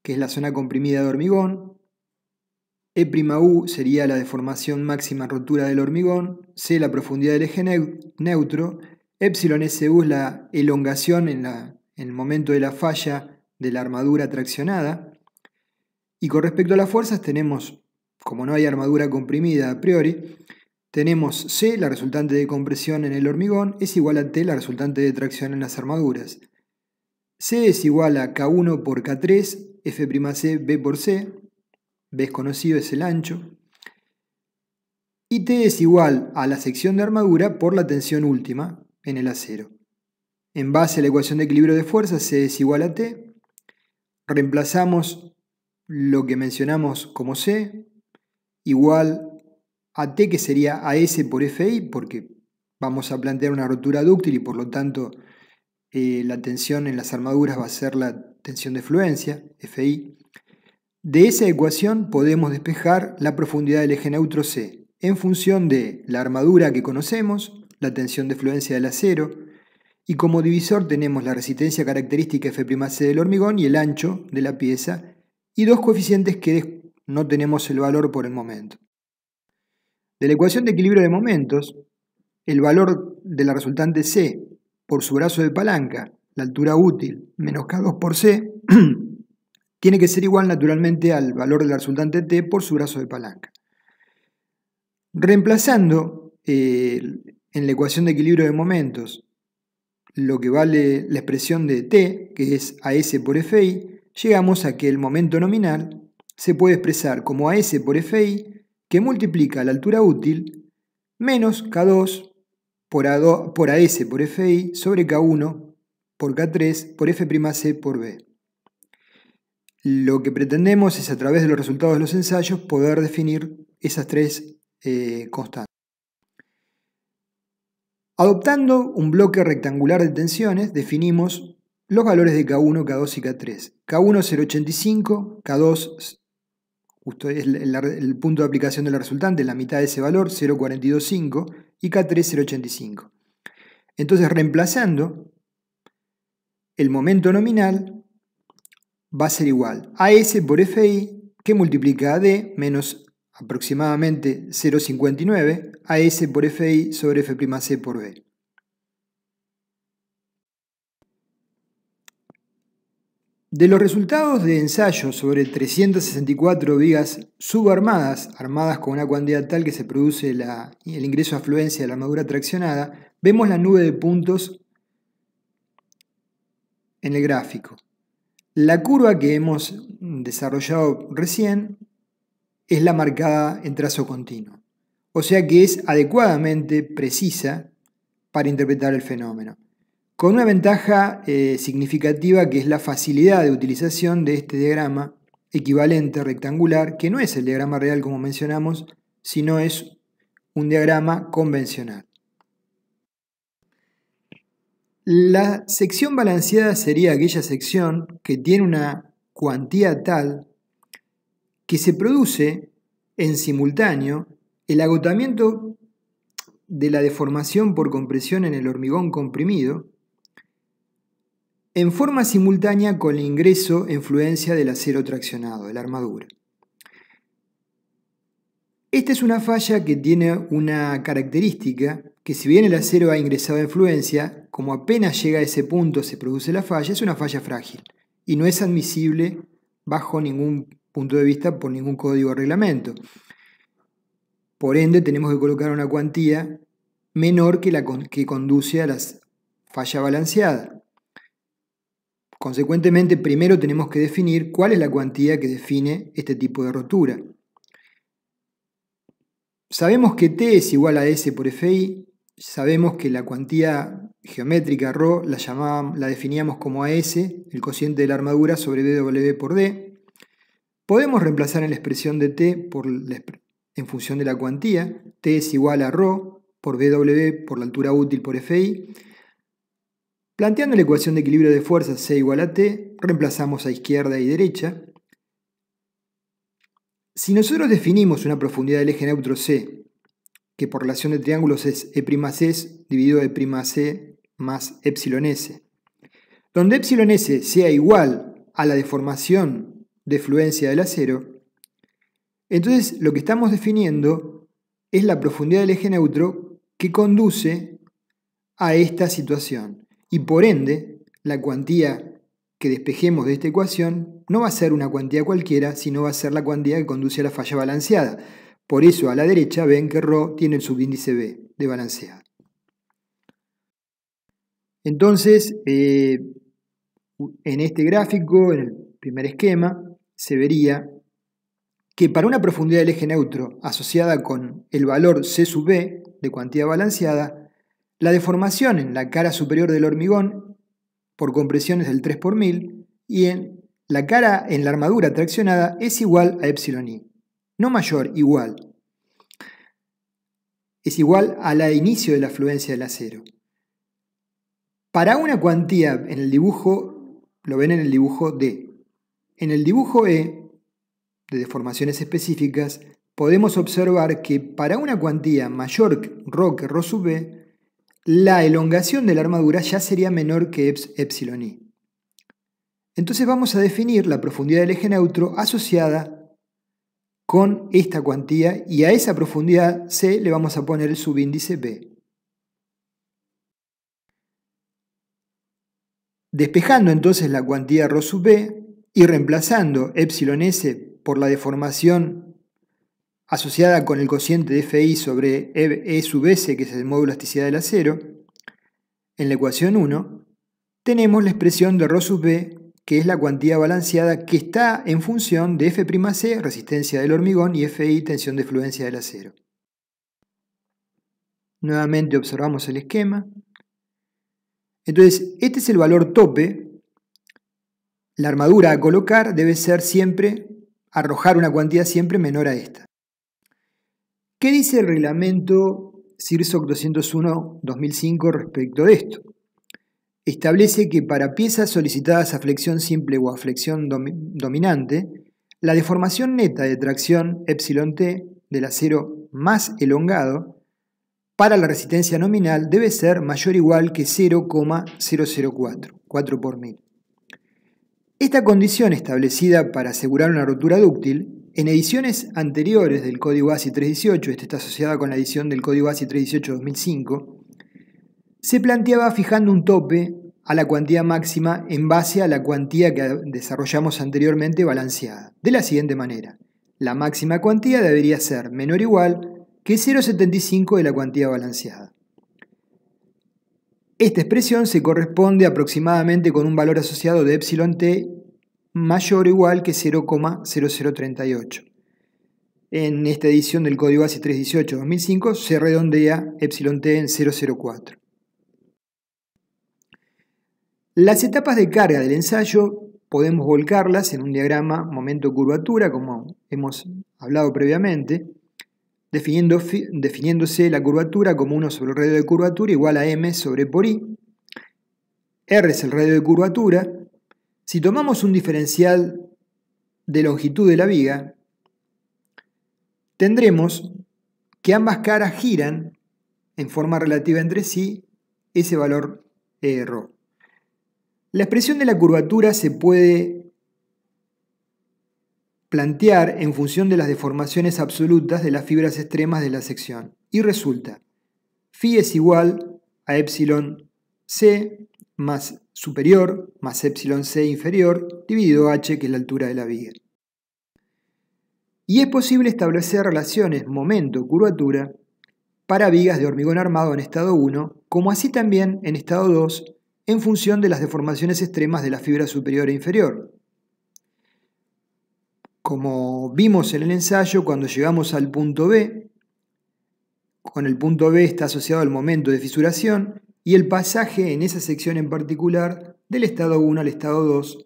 que es la zona comprimida de hormigón, E'U sería la deformación máxima en rotura del hormigón, C la profundidad del eje neutro, Epsilon SU es la elongación en el momento de la falla de la armadura traccionada. Y con respecto a las fuerzas tenemos, como no hay armadura comprimida a priori, tenemos C, la resultante de compresión en el hormigón, es igual a T, la resultante de tracción en las armaduras. C es igual a K1 por K3, F'C, B por C, B es conocido, es el ancho. Y T es igual a la sección de armadura por la tensión última en el acero. En base a la ecuación de equilibrio de fuerzas, C es igual a T. Reemplazamos lo que mencionamos como C, igual a T, que sería AS por FI, porque vamos a plantear una rotura dúctil y por lo tanto la tensión en las armaduras va a ser la tensión de fluencia, FI. De esa ecuación podemos despejar la profundidad del eje neutro C en función de la armadura que conocemos, la tensión de fluencia del acero, y como divisor tenemos la resistencia característica F'C del hormigón y el ancho de la pieza, y dos coeficientes que no tenemos el valor por el momento. De la ecuación de equilibrio de momentos, el valor de la resultante C por su brazo de palanca, la altura útil, menos K2 por C, tiene que ser igual naturalmente al valor de la resultante T por su brazo de palanca. Reemplazando en la ecuación de equilibrio de momentos lo que vale la expresión de T, que es AS por FI, llegamos a que el momento nominal se puede expresar como AS por FI, que multiplica la altura útil menos K2 por AS por FI sobre K1 por K3 por F'C por B. Lo que pretendemos es, a través de los resultados de los ensayos, poder definir esas tres constantes. Adoptando un bloque rectangular de tensiones, definimos los valores de K1, K2 y K3. K1 0,85, K2 justo es el punto de aplicación de la resultante, la mitad de ese valor, 0,425, y K3 0,85. Entonces, reemplazando, el momento nominal va a ser igual a S por FI, que multiplica a D menos aproximadamente 0,59, a S por FI sobre F'C por B. De los resultados de ensayos sobre 364 vigas subarmadas, armadas con una cuantía tal que se produce el ingreso a fluencia de la armadura traccionada, vemos la nube de puntos en el gráfico. La curva que hemos desarrollado recién es la marcada en trazo continuo, o sea que es adecuadamente precisa para interpretar el fenómeno, con una ventaja significativa, que es la facilidad de utilización de este diagrama equivalente rectangular, que no es el diagrama real como mencionamos, sino es un diagrama convencional. La sección balanceada sería aquella sección que tiene una cuantía tal que se produce en simultáneo el agotamiento de la deformación por compresión en el hormigón comprimido en forma simultánea con el ingreso en fluencia del acero traccionado, de la armadura. Esta es una falla que tiene una característica que si bien el acero ha ingresado en fluencia, como apenas llega a ese punto se produce la falla, es una falla frágil y no es admisible bajo ningún punto de vista por ningún código o reglamento. Por ende, tenemos que colocar una cuantía menor que la que conduce a la falla balanceada. Consecuentemente, primero tenemos que definir cuál es la cuantía que define este tipo de rotura. Sabemos que T es igual a S por Fi, sabemos que la cuantía geométrica ρ la definíamos como AS, el cociente de la armadura sobre W por D. Podemos reemplazar en la expresión de T en función de la cuantía. T es igual a ρ por BW por la altura útil por Fi. Planteando la ecuación de equilibrio de fuerzas C igual a T, reemplazamos a izquierda y derecha. Si nosotros definimos una profundidad del eje neutro C, que por relación de triángulos es E'S dividido E'C más εs, donde εs sea igual a la deformación de fluencia del acero, entonces lo que estamos definiendo es la profundidad del eje neutro que conduce a esta situación. Y por ende, la cuantía que despejemos de esta ecuación no va a ser una cuantía cualquiera, sino va a ser la cuantía que conduce a la falla balanceada. Por eso a la derecha ven que ρ tiene el subíndice B de balanceada. Entonces, en este gráfico, en el primer esquema, se vería que para una profundidad del eje neutro asociada con el valor C sub B de cuantía balanceada, la deformación en la cara superior del hormigón por compresión es del 3 por 1000 y en la armadura traccionada es igual a εi. No mayor, igual. Es igual a la de inicio de la fluencia del acero. Para una cuantía en el dibujo, lo ven en el dibujo D. En el dibujo E, de deformaciones específicas, podemos observar que para una cuantía mayor ρ que ρ sub B, la elongación de la armadura ya sería menor que εi. Entonces vamos a definir la profundidad del eje neutro asociada con esta cuantía y a esa profundidad C le vamos a poner el subíndice B. Despejando entonces la cuantía ρ sub B y reemplazando εs por la deformación asociada con el cociente de Fi sobre E sub S, que es el módulo de elasticidad del acero, en la ecuación 1, tenemos la expresión de ρ sub B, que es la cuantía balanceada que está en función de F'C, resistencia del hormigón, y Fi, tensión de fluencia del acero. Nuevamente observamos el esquema. Entonces, este es el valor tope. La armadura a colocar debe ser siempre, arrojar una cuantía siempre menor a esta. ¿Qué dice el reglamento CIRSOC 201-2005 respecto de esto? Establece que para piezas solicitadas a flexión simple o a flexión dominante, la deformación neta de tracción εt del acero más elongado para la resistencia nominal debe ser mayor o igual que 0,004, 4 por 1000. Esta condición establecida para asegurar una rotura dúctil, en ediciones anteriores del Código ASI 318, esta está asociada con la edición del Código ASI 318-2005, se planteaba fijando un tope a la cuantía máxima en base a la cuantía que desarrollamos anteriormente balanceada, de la siguiente manera. La máxima cuantía debería ser menor o igual que 0,75 de la cuantía balanceada. Esta expresión se corresponde aproximadamente con un valor asociado de εt mayor o igual que 0,0038. En esta edición del Código ASI 318-2005 se redondea εt en 0,04. Las etapas de carga del ensayo podemos volcarlas en un diagrama momento-curvatura, como hemos hablado previamente, definiéndose la curvatura como 1 sobre el radio de curvatura igual a m sobre por i. R es el radio de curvatura. Si tomamos un diferencial de longitud de la viga, tendremos que ambas caras giran en forma relativa entre sí ese valor ρ. La expresión de la curvatura se puede plantear en función de las deformaciones absolutas de las fibras extremas de la sección y resulta phi es igual a epsilon c más superior más epsilon c inferior dividido h, que es la altura de la viga. Y es posible establecer relaciones momento-curvatura para vigas de hormigón armado en estado 1, como así también en estado 2, en función de las deformaciones extremas de la fibra superior e inferior. Como vimos en el ensayo, cuando llegamos al punto B, con el punto B está asociado al momento de fisuración y el pasaje en esa sección en particular del estado 1 al estado 2.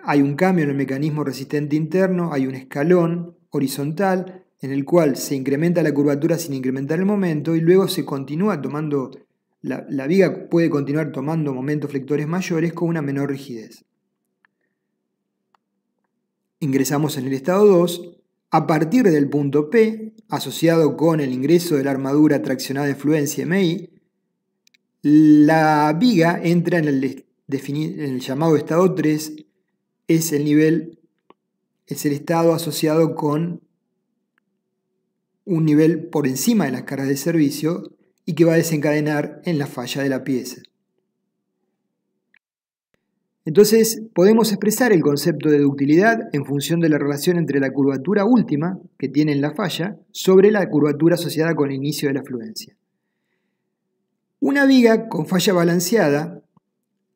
Hay un cambio en el mecanismo resistente interno, hay un escalón horizontal en el cual se incrementa la curvatura sin incrementar el momento y luego se continúa tomando, la viga puede continuar tomando momentos flectores mayores con una menor rigidez. Ingresamos en el estado 2, a partir del punto P, asociado con el ingreso de la armadura traccionada de fluencia MI, la viga entra en el llamado estado 3, es el estado asociado con un nivel por encima de las caras de servicio y que va a desencadenar en la falla de la pieza. Entonces, podemos expresar el concepto de ductilidad en función de la relación entre la curvatura última que tiene en la falla sobre la curvatura asociada con el inicio de la fluencia. Una viga con falla balanceada,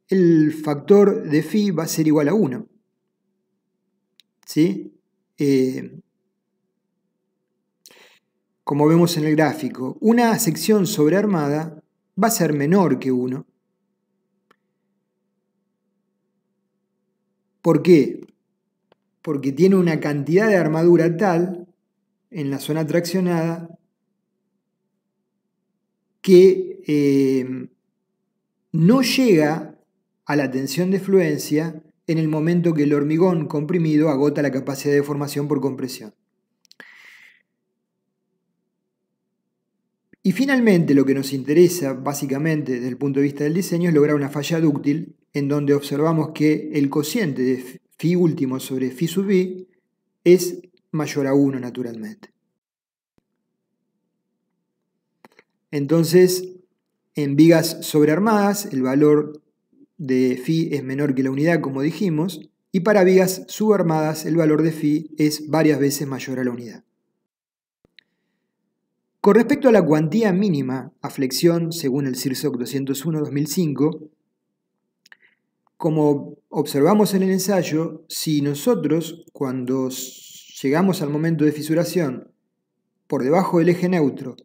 el factor de phi va a ser igual a 1. ¿Sí? Como vemos en el gráfico, una sección sobrearmada va a ser menor que 1. ¿Por qué? Porque tiene una cantidad de armadura tal en la zona traccionada que no llega a la tensión de fluencia en el momento que el hormigón comprimido agota la capacidad de deformación por compresión. Y finalmente lo que nos interesa básicamente desde el punto de vista del diseño es lograr una falla dúctil en donde observamos que el cociente de phi último sobre phi sub i es mayor a 1 naturalmente. Entonces, en vigas sobrearmadas el valor de phi es menor que la unidad, como dijimos, y para vigas subarmadas el valor de phi es varias veces mayor a la unidad. Con respecto a la cuantía mínima a flexión según el CIRSOC 201-2005, como observamos en el ensayo, si nosotros cuando llegamos al momento de fisuración por debajo del eje neutro,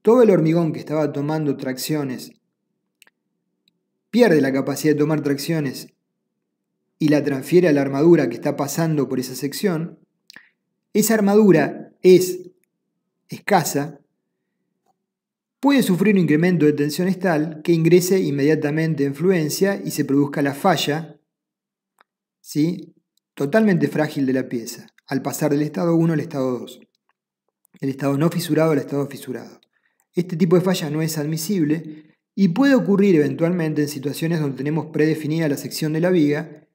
todo el hormigón que estaba tomando tracciones pierde la capacidad de tomar tracciones y la transfiere a la armadura que está pasando por esa sección, esa armadura es escasa, puede sufrir un incremento de tensiones tal que ingrese inmediatamente en fluencia y se produzca la falla, ¿sí?, totalmente frágil de la pieza, al pasar del estado 1 al estado 2, el estado no fisurado al estado fisurado. Este tipo de falla no es admisible y puede ocurrir eventualmente en situaciones donde tenemos predefinida la sección de la viga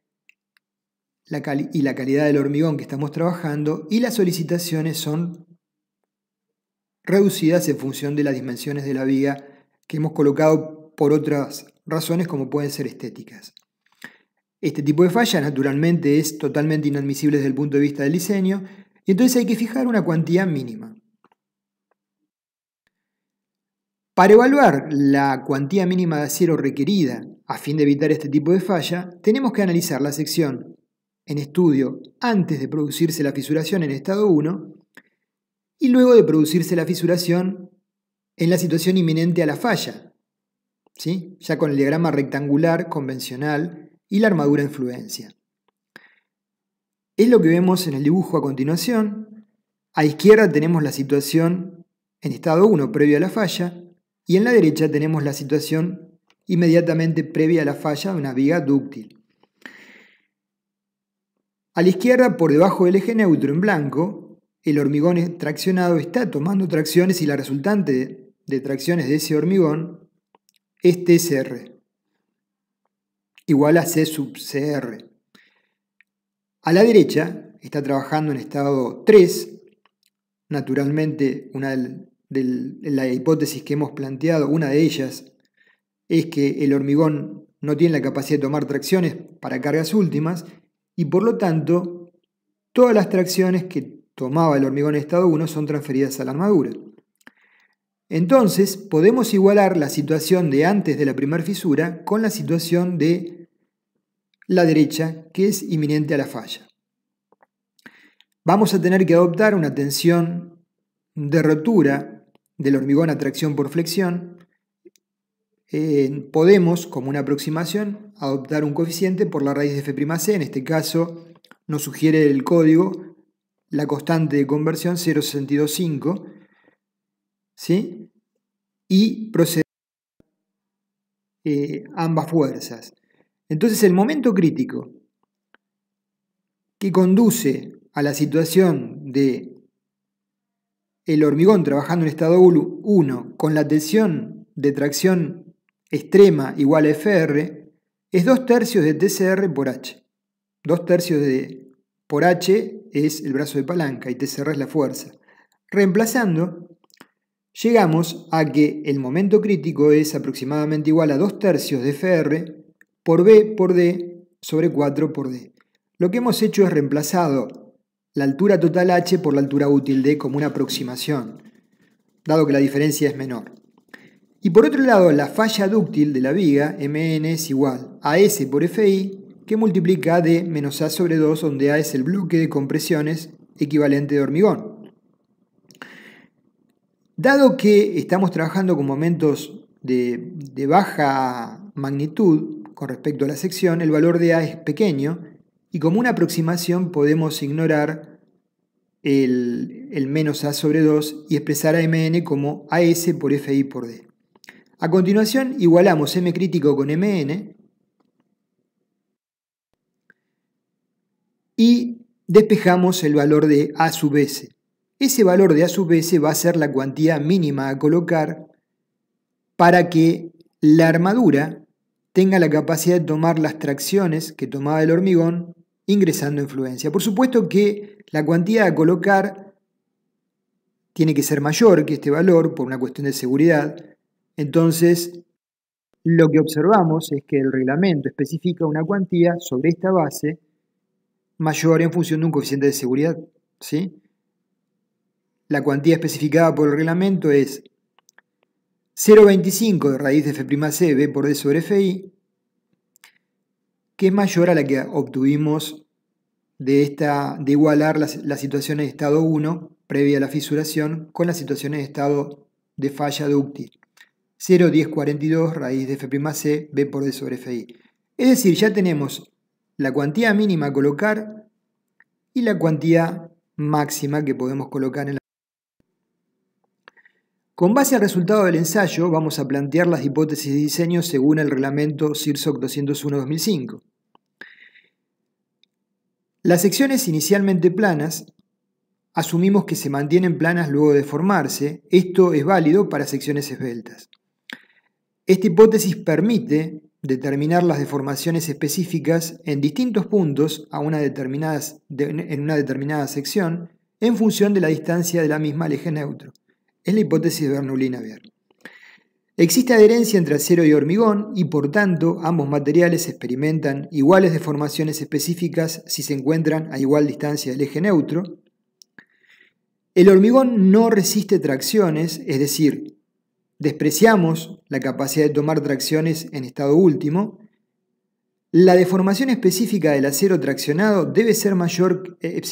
y la calidad del hormigón que estamos trabajando y las solicitaciones son reducidas en función de las dimensiones de la viga que hemos colocado por otras razones como pueden ser estéticas. Este tipo de falla naturalmente es totalmente inadmisible desde el punto de vista del diseño y entonces hay que fijar una cuantía mínima. Para evaluar la cuantía mínima de acero requerida a fin de evitar este tipo de falla, tenemos que analizar la sección en estudio antes de producirse la fisuración en estado 1 y luego de producirse la fisuración en la situación inminente a la falla, ¿sí?, ya con el diagrama rectangular convencional y la armadura en fluencia. Es lo que vemos en el dibujo a continuación. A izquierda tenemos la situación en estado 1 previo a la falla y en la derecha tenemos la situación inmediatamente previa a la falla de una viga dúctil. A la izquierda, por debajo del eje neutro en blanco, el hormigón traccionado está tomando tracciones y la resultante de tracciones de ese hormigón es TSR, igual a C sub CR. A la derecha está trabajando en estado 3, naturalmente una de la hipótesis que hemos planteado, una de ellas es que el hormigón no tiene la capacidad de tomar tracciones para cargas últimas y por lo tanto todas las tracciones que tomaba el hormigón en estado 1 son transferidas a la armadura. Entonces podemos igualar la situación de antes de la primera fisura con la situación de la derecha, que es inminente a la falla. Vamos a tener que adoptar una tensión de rotura del hormigón a tracción por flexión. Podemos, como una aproximación, adoptar un coeficiente por la raíz de F'C. En este caso nos sugiere el código la constante de conversión 0,625, ¿sí? Y proceder ambas fuerzas. Entonces el momento crítico que conduce a la situación de el hormigón trabajando en estado 1 con la tensión de tracción extrema igual a Fr es 2/3 de TCR por H. 2/3 por H es el brazo de palanca y TCR es la fuerza. Reemplazando, llegamos a que el momento crítico es aproximadamente igual a 2/3 de Fr por B por D sobre 4 por D. Lo que hemos hecho es reemplazado la altura total H por la altura útil D como una aproximación, dado que la diferencia es menor. Y por otro lado, la falla dúctil de la viga, Mn, es igual a S por Fi, que multiplica a D menos A sobre 2, donde A es el bloque de compresiones equivalente de hormigón. Dado que estamos trabajando con momentos de baja magnitud con respecto a la sección, el valor de A es pequeño, y como una aproximación podemos ignorar el menos A sobre 2 y expresar a Mn como AS por Fi por D. A continuación igualamos M crítico con Mn y despejamos el valor de A sub S. Ese valor de A sub S va a ser la cuantía mínima a colocar para que la armadura tenga la capacidad de tomar las tracciones que tomaba el hormigón ingresando en fluencia. Por supuesto que la cuantía a colocar tiene que ser mayor que este valor por una cuestión de seguridad. Entonces, lo que observamos es que el reglamento especifica una cuantía sobre esta base mayor en función de un coeficiente de seguridad, ¿sí? La cuantía especificada por el reglamento es 0,25 de raíz de F'C B por D sobre Fi, que es mayor a la que obtuvimos de igualar la situación en estado 1 previa a la fisuración con la situación en estado de falla dúctil. 0,1042 raíz de F'C B por D sobre Fi. Es decir, ya tenemos la cuantía mínima a colocar y la cuantía máxima que podemos colocar en la... Con base al resultado del ensayo, vamos a plantear las hipótesis de diseño según el reglamento CIRSOC 201-2005. Las secciones inicialmente planas asumimos que se mantienen planas luego de formarse. Esto es válido para secciones esbeltas. Esta hipótesis permite determinar las deformaciones específicas en distintos puntos en una determinada sección en función de la distancia de la misma al eje neutro. Es la hipótesis de Bernoulli-Navier. Existe adherencia entre acero y hormigón y por tanto ambos materiales experimentan iguales deformaciones específicas si se encuentran a igual distancia del eje neutro. El hormigón no resiste tracciones, es decir, despreciamos la capacidad de tomar tracciones en estado último. La deformación específica del acero traccionado debe ser mayor εt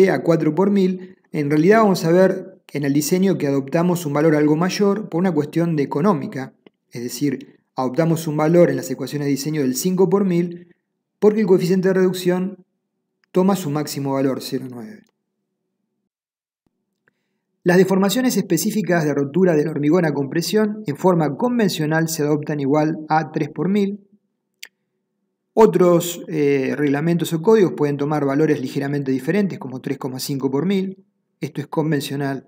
a 4 por 1000. En realidad vamos a ver en el diseño que adoptamos un valor algo mayor por una cuestión de económica, es decir, adoptamos un valor en las ecuaciones de diseño del 5 por 1000 porque el coeficiente de reducción toma su máximo valor, 0,9. Las deformaciones específicas de rotura del hormigón a compresión en forma convencional se adoptan igual a 3 por 1000. Otros reglamentos o códigos pueden tomar valores ligeramente diferentes, como 3,5 por 1000. Esto es convencional.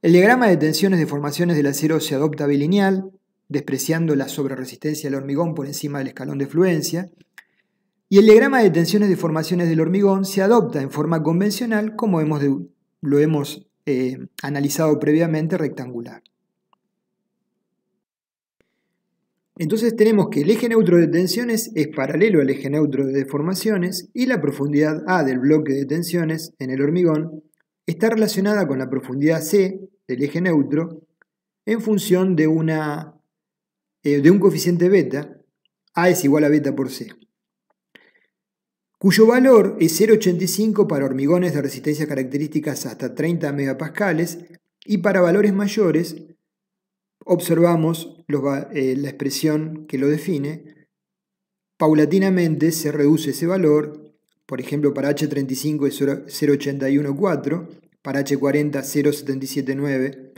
El diagrama de tensiones de deformaciones del acero se adopta bilineal, despreciando la sobreresistencia del hormigón por encima del escalón de fluencia. Y el diagrama de tensiones de deformaciones del hormigón se adopta en forma convencional, como lo hemos analizado previamente, rectangular. Entonces tenemos que el eje neutro de tensiones es paralelo al eje neutro de deformaciones y la profundidad A del bloque de tensiones en el hormigón está relacionada con la profundidad C del eje neutro en función de un coeficiente beta. A es igual a beta por C, cuyo valor es 0,85 para hormigones de resistencias características hasta 30 megapascales, y para valores mayores observamos la expresión que lo define. Paulatinamente se reduce ese valor, por ejemplo para H35 es 0,814, para H40 0,779,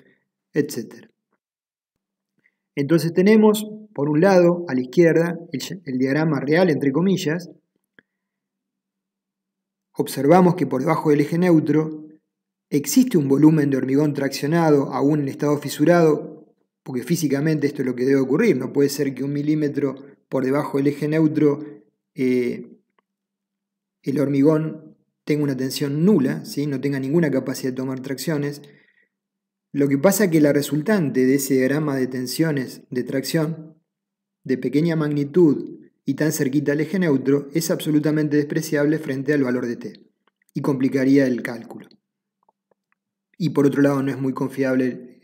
etc. Entonces tenemos, por un lado, a la izquierda, el diagrama real, entre comillas. Observamos que por debajo del eje neutro existe un volumen de hormigón traccionado, aún en estado fisurado, porque físicamente esto es lo que debe ocurrir. No puede ser que 1 milímetro por debajo del eje neutro el hormigón tenga una tensión nula, ¿sí? No tenga ninguna capacidad de tomar tracciones. Lo que pasa es que la resultante de ese diagrama de tensiones de tracción de pequeña magnitud y tan cerquita al eje neutro es absolutamente despreciable frente al valor de t y complicaría el cálculo. Y por otro lado no es muy confiable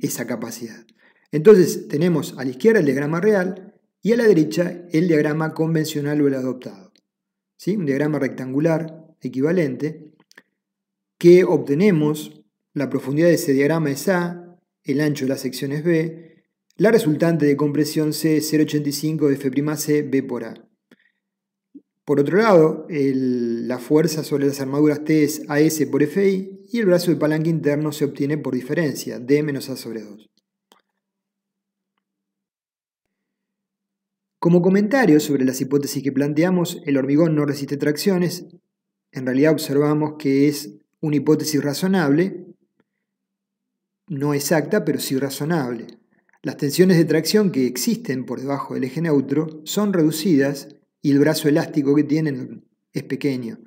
esa capacidad. Entonces tenemos a la izquierda el diagrama real y a la derecha el diagrama convencional o el adoptado, ¿sí? Un diagrama rectangular equivalente que obtenemos. La profundidad de ese diagrama es A, el ancho de la sección es B, la resultante de compresión C es 0,85 de F'C B por A. Por otro lado, la fuerza sobre las armaduras T es AS por Fi y el brazo de palanca interno se obtiene por diferencia, D menos A sobre 2. Como comentario sobre las hipótesis que planteamos, el hormigón no resiste tracciones. En realidad observamos que es una hipótesis razonable, no exacta, pero sí razonable. Las tensiones de tracción que existen por debajo del eje neutro son reducidas y el brazo elástico que tienen es pequeño.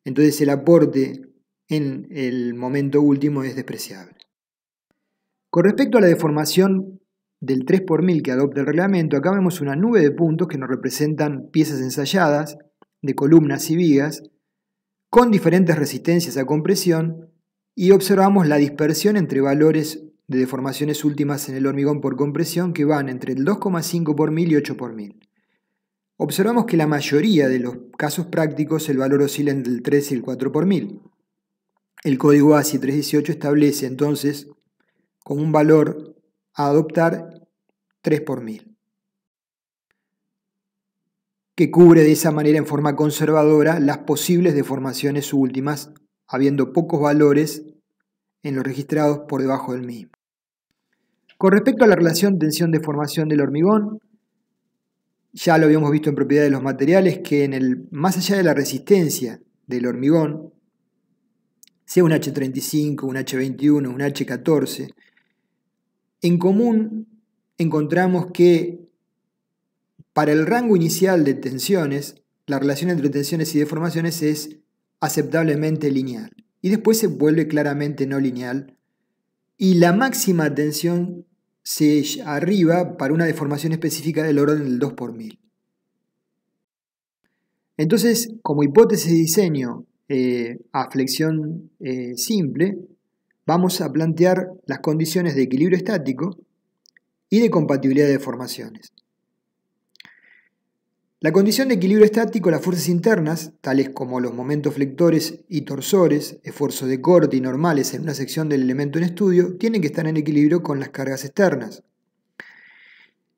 Entonces el aporte en el momento último es despreciable. Con respecto a la deformación del 3 por 1000 que adopta el reglamento, acá vemos una nube de puntos que nos representan piezas ensayadas de columnas y vigas con diferentes resistencias a compresión, y observamos la dispersión entre valores de deformaciones últimas en el hormigón por compresión que van entre el 2,5 por 1000 y 8 por 1000. Observamos que la mayoría de los casos prácticos el valor oscila entre el 3 y el 4 por 1000. El código ASI 318 establece entonces como un valor a adoptar 3 por 1000, que cubre de esa manera en forma conservadora las posibles deformaciones últimas, habiendo pocos valores en los registrados por debajo del mismo. Con respecto a la relación tensión-deformación del hormigón, ya lo habíamos visto en propiedades de los materiales, que más allá de la resistencia del hormigón, sea un H35, un H21, un H14, en común encontramos que para el rango inicial de tensiones, la relación entre tensiones y deformaciones es aceptablemente lineal, y después se vuelve claramente no lineal, y la máxima tensión se arriba para una deformación específica del orden del 2 por 1000. Entonces, como hipótesis de diseño a flexión simple, vamos a plantear las condiciones de equilibrio estático y de compatibilidad de deformaciones. La condición de equilibrio estático, las fuerzas internas, tales como los momentos flectores y torsores, esfuerzos de corte y normales en una sección del elemento en estudio, tienen que estar en equilibrio con las cargas externas.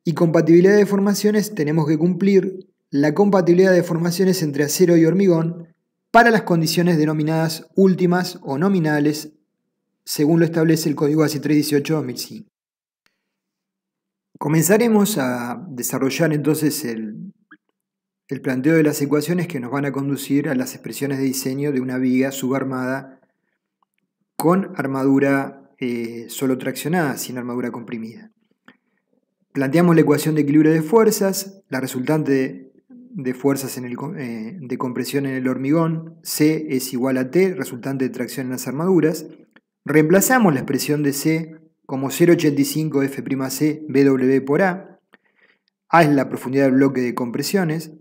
Y compatibilidad de deformaciones, tenemos que cumplir la compatibilidad de deformaciones entre acero y hormigón para las condiciones denominadas últimas o nominales según lo establece el Código ASI 318-2005. Comenzaremos a desarrollar entonces el planteo de las ecuaciones que nos van a conducir a las expresiones de diseño de una viga subarmada con armadura solo traccionada, sin armadura comprimida. Planteamos la ecuación de equilibrio de fuerzas, la resultante de fuerzas de compresión en el hormigón, C es igual a T, resultante de tracción en las armaduras. Reemplazamos la expresión de C como 0,85 F'C BW por A. A es la profundidad del bloque de compresiones,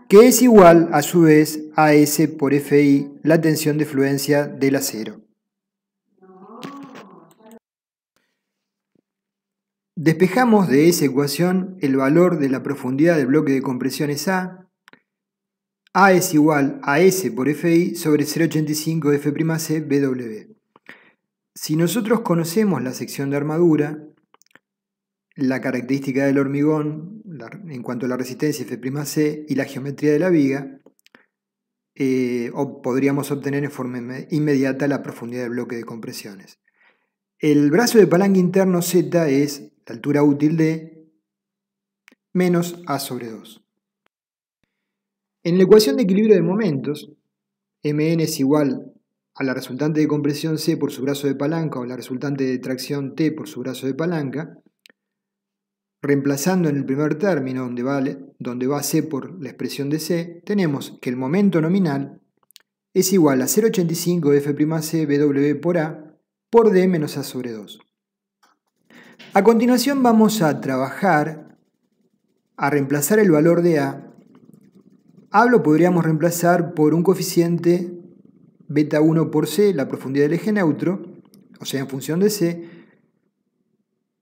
que es igual a su vez a S por Fi, la tensión de fluencia del acero. Despejamos de esa ecuación el valor de la profundidad del bloque de compresiones A. A es igual a S por Fi sobre 0,85 F'C BW. Si nosotros conocemos la sección de armadura, la característica del hormigón en cuanto a la resistencia F'C y la geometría de la viga, podríamos obtener en forma inmediata la profundidad del bloque de compresiones. El brazo de palanca interno Z es la altura útil de menos A sobre 2. En la ecuación de equilibrio de momentos, Mn es igual a la resultante de compresión C por su brazo de palanca o la resultante de tracción T por su brazo de palanca. Reemplazando en el primer término donde va C por la expresión de C, tenemos que el momento nominal es igual a 0,85 F'C BW por A por D menos A sobre 2. A continuación vamos a trabajar a reemplazar el valor de A. A lo podríamos reemplazar por un coeficiente beta 1 por C, la profundidad del eje neutro, o sea en función de C,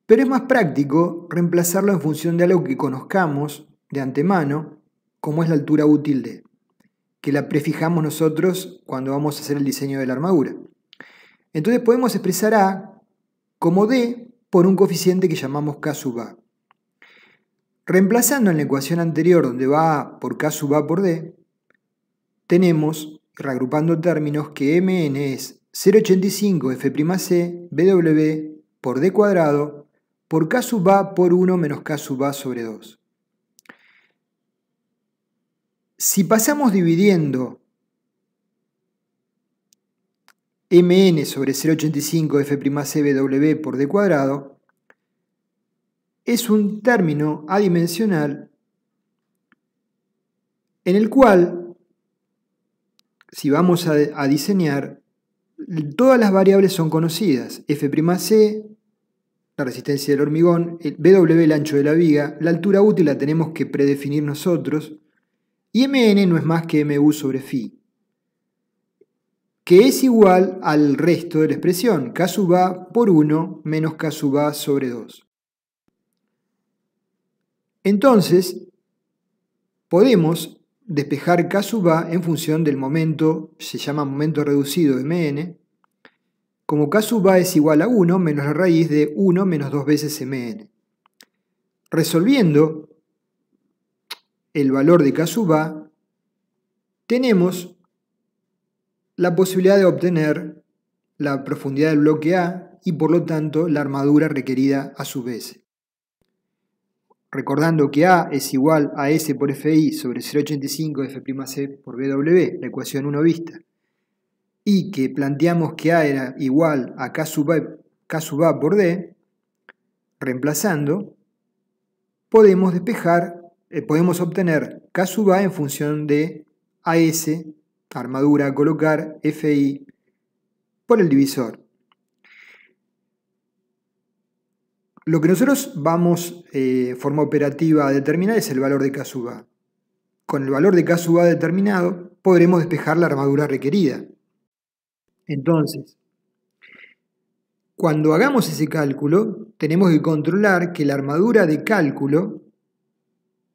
pero es más práctico reemplazarlo en función de algo que conozcamos de antemano, como es la altura útil D, que la prefijamos nosotros cuando vamos a hacer el diseño de la armadura. Entonces podemos expresar A como D por un coeficiente que llamamos K sub A. Reemplazando en la ecuación anterior donde va A por K sub A por D, tenemos, reagrupando términos, que Mn es 0,85 F'C BW por D cuadrado por K sub A por 1 menos K sub A sobre 2. Si pasamos dividiendo Mn sobre 0,85 F'C BW por D cuadrado, es un término adimensional en el cual, si vamos a diseñar, todas las variables son conocidas. F'C, la resistencia del hormigón, el BW, el ancho de la viga, la altura útil la tenemos que predefinir nosotros, y Mn no es más que Mu sobre Φ, que es igual al resto de la expresión, K sub A por 1 menos K sub A sobre 2. Entonces, podemos despejar K sub A en función del momento, se llama momento reducido Mn, como K sub A es igual a 1 menos la raíz de 1 menos 2 veces Mn. Resolviendo el valor de K sub A, tenemos la posibilidad de obtener la profundidad del bloque A y por lo tanto la armadura requerida a su vez. Recordando que A es igual a S por Fi sobre 0,85 F'C por BW, la ecuación 1 vista, y que planteamos que A era igual a K sub A por D, reemplazando, podemos obtener K sub A en función de AS, armadura a colocar, Fi, por el divisor. Lo que nosotros vamos, forma operativa, a determinar es el valor de K sub A. Con el valor de K sub A determinado, podremos despejar la armadura requerida. Entonces, cuando hagamos ese cálculo, tenemos que controlar que la armadura de cálculo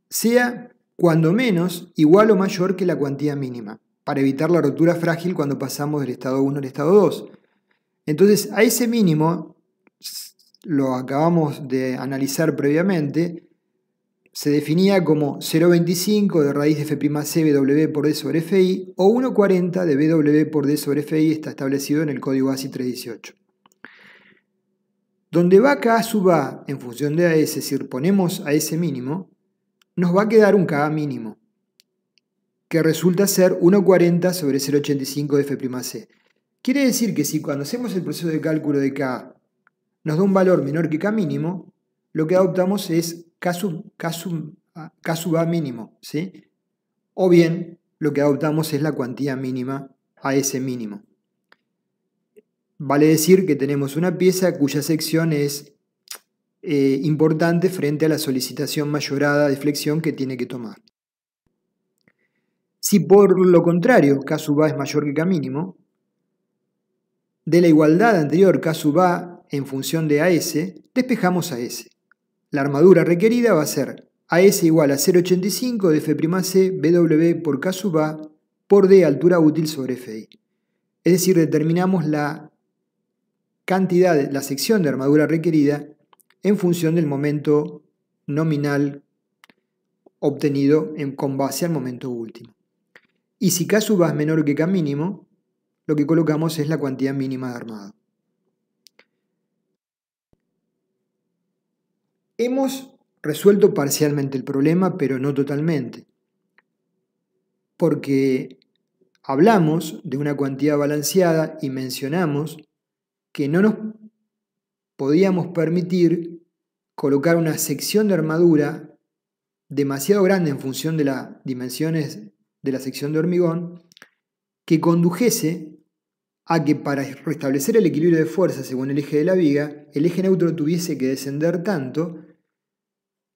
sea, cuando menos, igual o mayor que la cuantía mínima, para evitar la rotura frágil cuando pasamos del estado 1 al estado 2. Entonces, a ese mínimo, lo acabamos de analizar previamente, se definía como 0,25 de raíz de F'C BW por D sobre Fi o 1,40 de BW por D sobre Fi, está establecido en el código ASI 318. Donde va K sub A en función de AS, es decir, ponemos AS mínimo, nos va a quedar un K mínimo, que resulta ser 1,40 sobre 0,85 de F'C. Quiere decir que si cuando hacemos el proceso de cálculo de K nos da un valor menor que K mínimo, lo que adoptamos es K sub A mínimo, ¿sí? O bien lo que adoptamos es la cuantía mínima AS mínimo. Vale decir que tenemos una pieza cuya sección es importante frente a la solicitación mayorada de flexión que tiene que tomar. Si por lo contrario K sub A es mayor que K mínimo, de la igualdad anterior K sub A en función de AS, despejamos AS. La armadura requerida va a ser AS igual a 0,85 de F'C BW por K sub A por D altura útil sobre Fi. Es decir, determinamos la cantidad, la sección de armadura requerida en función del momento nominal obtenido con base al momento último. Y si K sub A es menor que K mínimo, lo que colocamos es la cuantía mínima de armado. Hemos resuelto parcialmente el problema, pero no totalmente, porque hablamos de una cuantía balanceada y mencionamos que no nos podíamos permitir colocar una sección de armadura demasiado grande en función de las dimensiones de la sección de hormigón que condujese a que para restablecer el equilibrio de fuerza según el eje de la viga, el eje neutro tuviese que descender tanto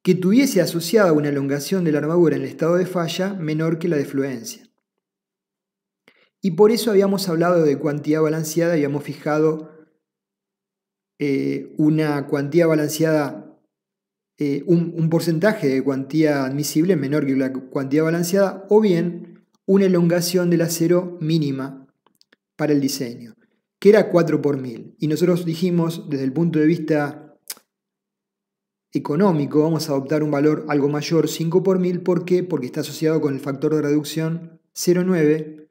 que tuviese asociada una elongación de la armadura en el estado de falla menor que la de fluencia. Y por eso habíamos hablado de cuantía balanceada, habíamos fijado una cuantía balanceada, un porcentaje de cuantía admisible menor que la cuantía balanceada, o bien una elongación del acero mínima para el diseño, que era 4 por 1000. Y nosotros dijimos, desde el punto de vista económico, vamos a adoptar un valor algo mayor, 5 por 1000. ¿Por qué? Porque está asociado con el factor de reducción 0,9,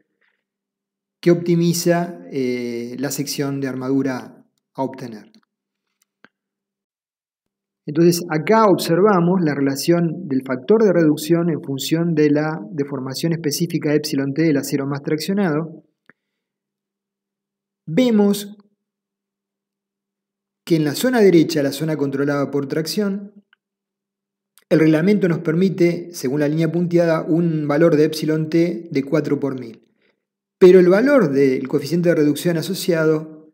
que optimiza la sección de armadura a obtener. Entonces acá observamos la relación del factor de reducción en función de la deformación específica epsilon t del acero más traccionado. Vemos que en la zona derecha, la zona controlada por tracción, el reglamento nos permite, según la línea punteada, un valor de epsilon t de 4 por 1000. Pero el valor del coeficiente de reducción asociado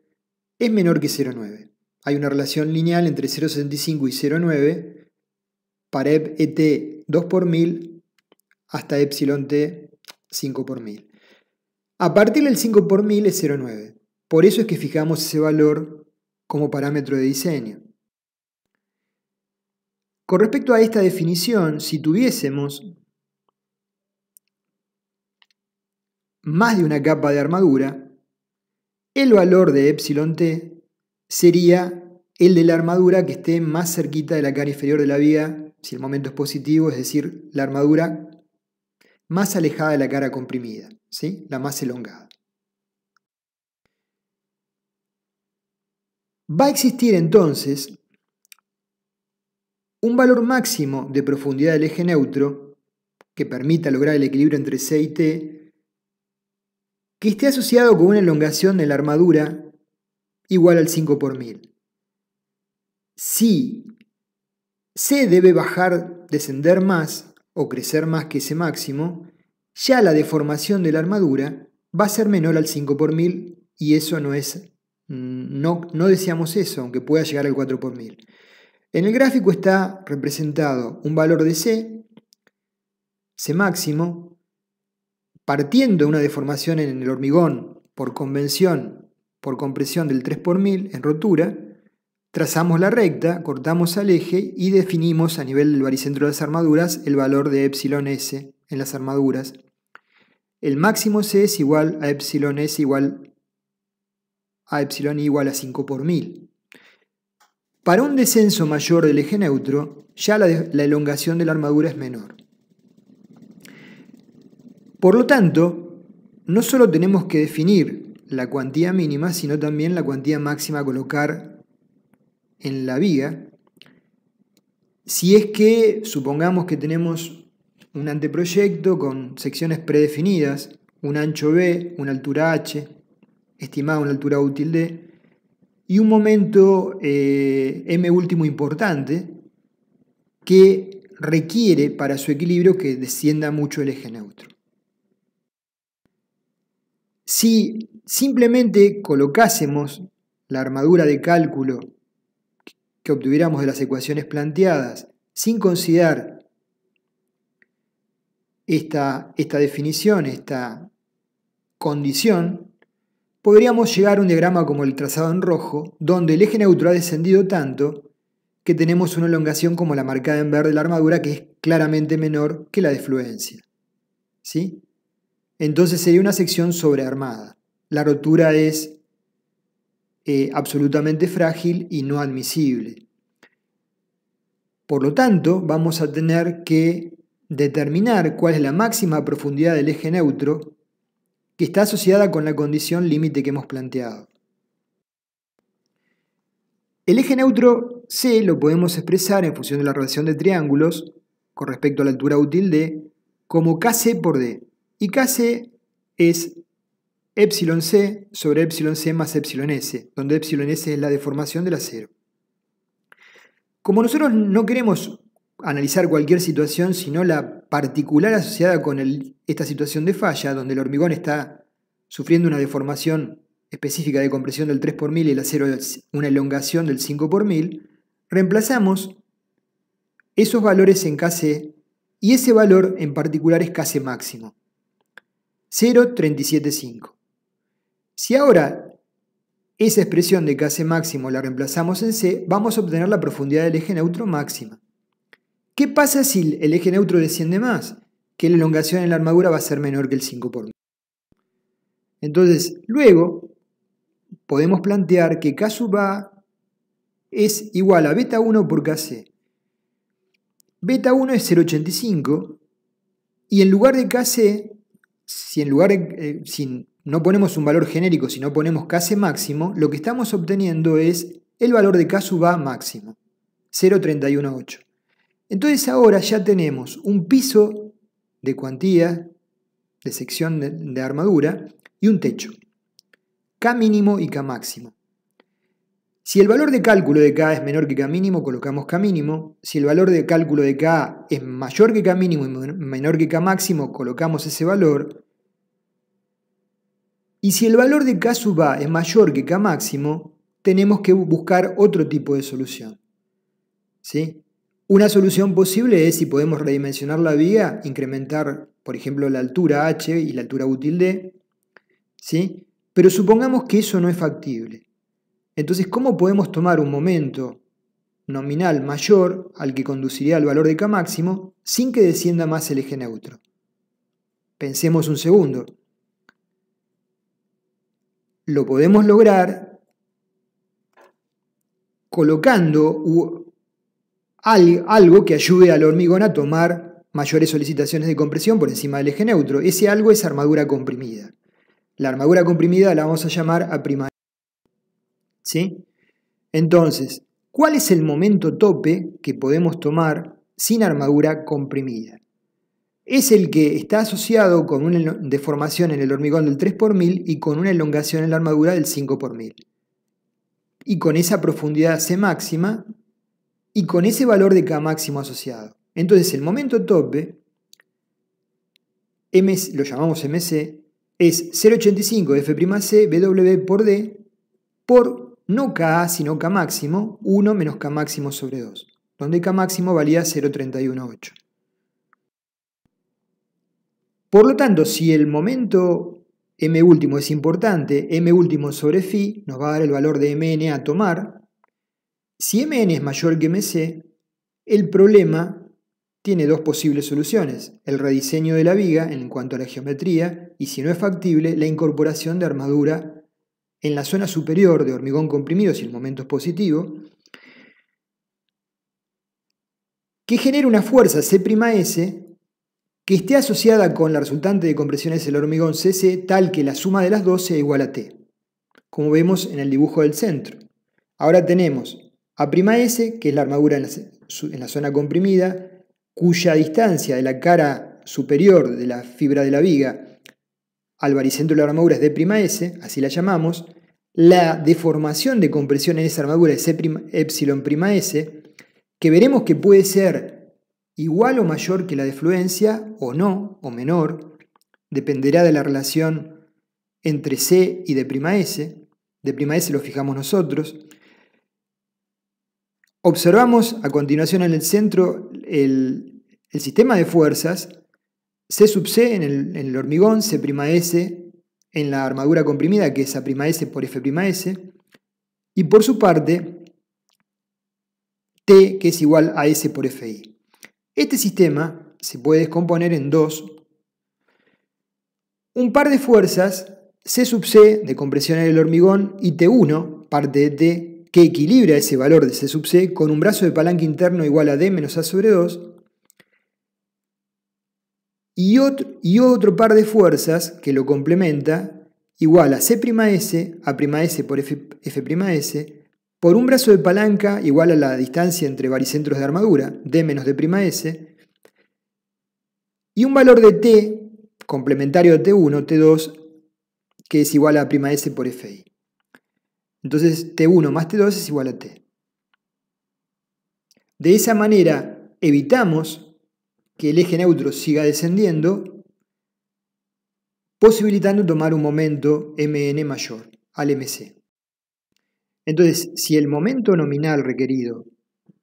es menor que 0,9. Hay una relación lineal entre 0,75 y 0,9 para ET 2 por 1000 hasta epsilon t 5 por 1000. A partir del 5 por 1000 es 0,9. Por eso es que fijamos ese valor como parámetro de diseño. Con respecto a esta definición, si tuviésemos más de una capa de armadura, el valor de epsilon t sería el de la armadura que esté más cerquita de la cara inferior de la viga, si el momento es positivo, es decir, la armadura más alejada de la cara comprimida, ¿sí? La más elongada. Va a existir entonces un valor máximo de profundidad del eje neutro que permita lograr el equilibrio entre C y T, que esté asociado con una elongación de la armadura igual al 5 por 1000. Si C debe bajar, descender más o crecer más que ese máximo, ya la deformación de la armadura va a ser menor al 5 por 1000 y eso no deseamos eso, aunque pueda llegar al 4 por 1000. En el gráfico está representado un valor de C máximo, partiendo de una deformación en el hormigón por convención, por compresión del 3 por 1000 en rotura, trazamos la recta, cortamos al eje y definimos a nivel del baricentro de las armaduras el valor de epsilon S en las armaduras. El máximo C es igual a epsilon S igual a epsilon I igual a 5 por 1000. Para un descenso mayor del eje neutro, ya la elongación de la armadura es menor. Por lo tanto, no solo tenemos que definir la cuantía mínima, sino también la cuantía máxima a colocar en la viga, si es que supongamos que tenemos un anteproyecto con secciones predefinidas, un ancho B, una altura H, estimada una altura útil D, y un momento M último importante que requiere para su equilibrio que descienda mucho el eje neutro. Si simplemente colocásemos la armadura de cálculo que obtuviéramos de las ecuaciones planteadas sin considerar esta definición, esta condición, podríamos llegar a un diagrama como el trazado en rojo, donde el eje neutro ha descendido tanto que tenemos una elongación como la marcada en verde de la armadura, que es claramente menor que la de fluencia. ¿Sí? Entonces sería una sección sobrearmada. La rotura es absolutamente frágil y no admisible. Por lo tanto, vamos a tener que determinar cuál es la máxima profundidad del eje neutro que está asociada con la condición límite que hemos planteado. El eje neutro C lo podemos expresar en función de la relación de triángulos con respecto a la altura útil D como KC por D. Y KC es epsilon C sobre epsilon C más epsilon S, donde epsilon S es la deformación del acero. Como nosotros no queremos analizar cualquier situación, sino la particular asociada con esta situación de falla, donde el hormigón está sufriendo una deformación específica de compresión del 3 por mil y el acero una elongación del 5 por mil, reemplazamos esos valores en KC y ese valor en particular es KC máximo, 0,375. Si ahora esa expresión de KC máximo la reemplazamos en C, vamos a obtener la profundidad del eje neutro máxima. ¿Qué pasa si el eje neutro desciende más? Que la elongación en la armadura va a ser menor que el 5 por mil. Entonces, luego podemos plantear que K sub A es igual a beta 1 por KC. Beta 1 es 0,85 y en lugar de KC, si no ponemos un valor genérico, sino ponemos KC máximo, lo que estamos obteniendo es el valor de K sub A máximo, 0,318. Entonces ahora ya tenemos un piso de cuantía, de sección de armadura, y un techo, K mínimo y K máximo. Si el valor de cálculo de K es menor que K mínimo, colocamos K mínimo. Si el valor de cálculo de K es mayor que K mínimo y menor que K máximo, colocamos ese valor. Y si el valor de K sub A es mayor que K máximo, tenemos que buscar otro tipo de solución. ¿Sí? Una solución posible es, si podemos redimensionar la viga, incrementar, por ejemplo, la altura H y la altura útil D. ¿Sí? Pero supongamos que eso no es factible. Entonces, ¿cómo podemos tomar un momento nominal mayor al que conduciría al valor de K máximo sin que descienda más el eje neutro? Pensemos un segundo. Lo podemos lograr colocando algo que ayude al hormigón a tomar mayores solicitaciones de compresión por encima del eje neutro. Ese algo es armadura comprimida. La armadura comprimida la vamos a llamar A'. ¿Sí? Entonces, ¿cuál es el momento tope que podemos tomar sin armadura comprimida? Es el que está asociado con una deformación en el hormigón del 3 por mil y con una elongación en la armadura del 5 por mil. Y con esa profundidad C máxima y con ese valor de K máximo asociado. Entonces el momento tope, lo llamamos MC, es 0,85 F'C BW por D por no Ka sino K máximo, 1 menos K máximo sobre 2, donde K máximo valía 0,318. Por lo tanto, si el momento M último es importante, M último sobre Φ nos va a dar el valor de Mn a tomar. Si Mn es mayor que Mc, el problema tiene dos posibles soluciones: el rediseño de la viga en cuanto a la geometría y, si no es factible, la incorporación de armadura en la zona superior de hormigón comprimido, si el momento es positivo, que genere una fuerza C'S que esté asociada con la resultante de compresiones del hormigón Cc, tal que la suma de las dos sea igual a T, como vemos en el dibujo del centro. Ahora tenemos A'S, que es la armadura en la zona comprimida, cuya distancia de la cara superior de la fibra de la viga al baricentro de la armadura es D'S, así la llamamos. La deformación de compresión en esa armadura es Ε'S, que veremos que puede ser igual o mayor que la de fluencia, o no, o menor, dependerá de la relación entre C y D'S. D'S lo fijamos nosotros. Observamos a continuación en el centro el sistema de fuerzas, C sub C en el hormigón, C'S en la armadura comprimida, que es A'S por F'S, y por su parte, T, que es igual a S por Fi. Este sistema se puede descomponer en dos. Un par de fuerzas, C sub C de compresión en el hormigón y T1, parte de T, que equilibra ese valor de C sub C con un brazo de palanca interno igual a D menos A sobre 2, y otro par de fuerzas que lo complementa igual a C'S, A'S por F'S, por un brazo de palanca igual a la distancia entre baricentros de armadura, D menos D'S, y un valor de T complementario a T1, T2, que es igual a A'S por Fi. Entonces T1 más T2 es igual a T. De esa manera evitamos que el eje neutro siga descendiendo, posibilitando tomar un momento Mn mayor al Mc. Entonces, si el momento nominal requerido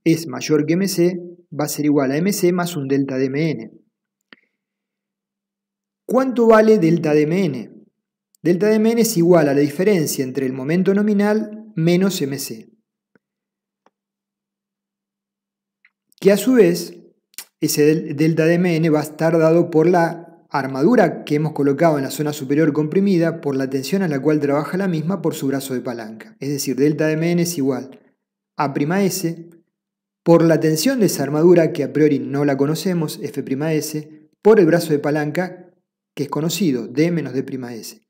es mayor que Mc, va a ser igual a Mc más un delta de Mn. ¿Cuánto vale delta de Mn? Delta de Mn es igual a la diferencia entre el momento nominal menos Mc, que a su vez ese delta de Mn va a estar dado por la armadura que hemos colocado en la zona superior comprimida, por la tensión a la cual trabaja la misma por su brazo de palanca. Es decir, delta de Mn es igual a A'S por la tensión de esa armadura que a priori no la conocemos, F'S, por el brazo de palanca que es conocido, D menos D'S.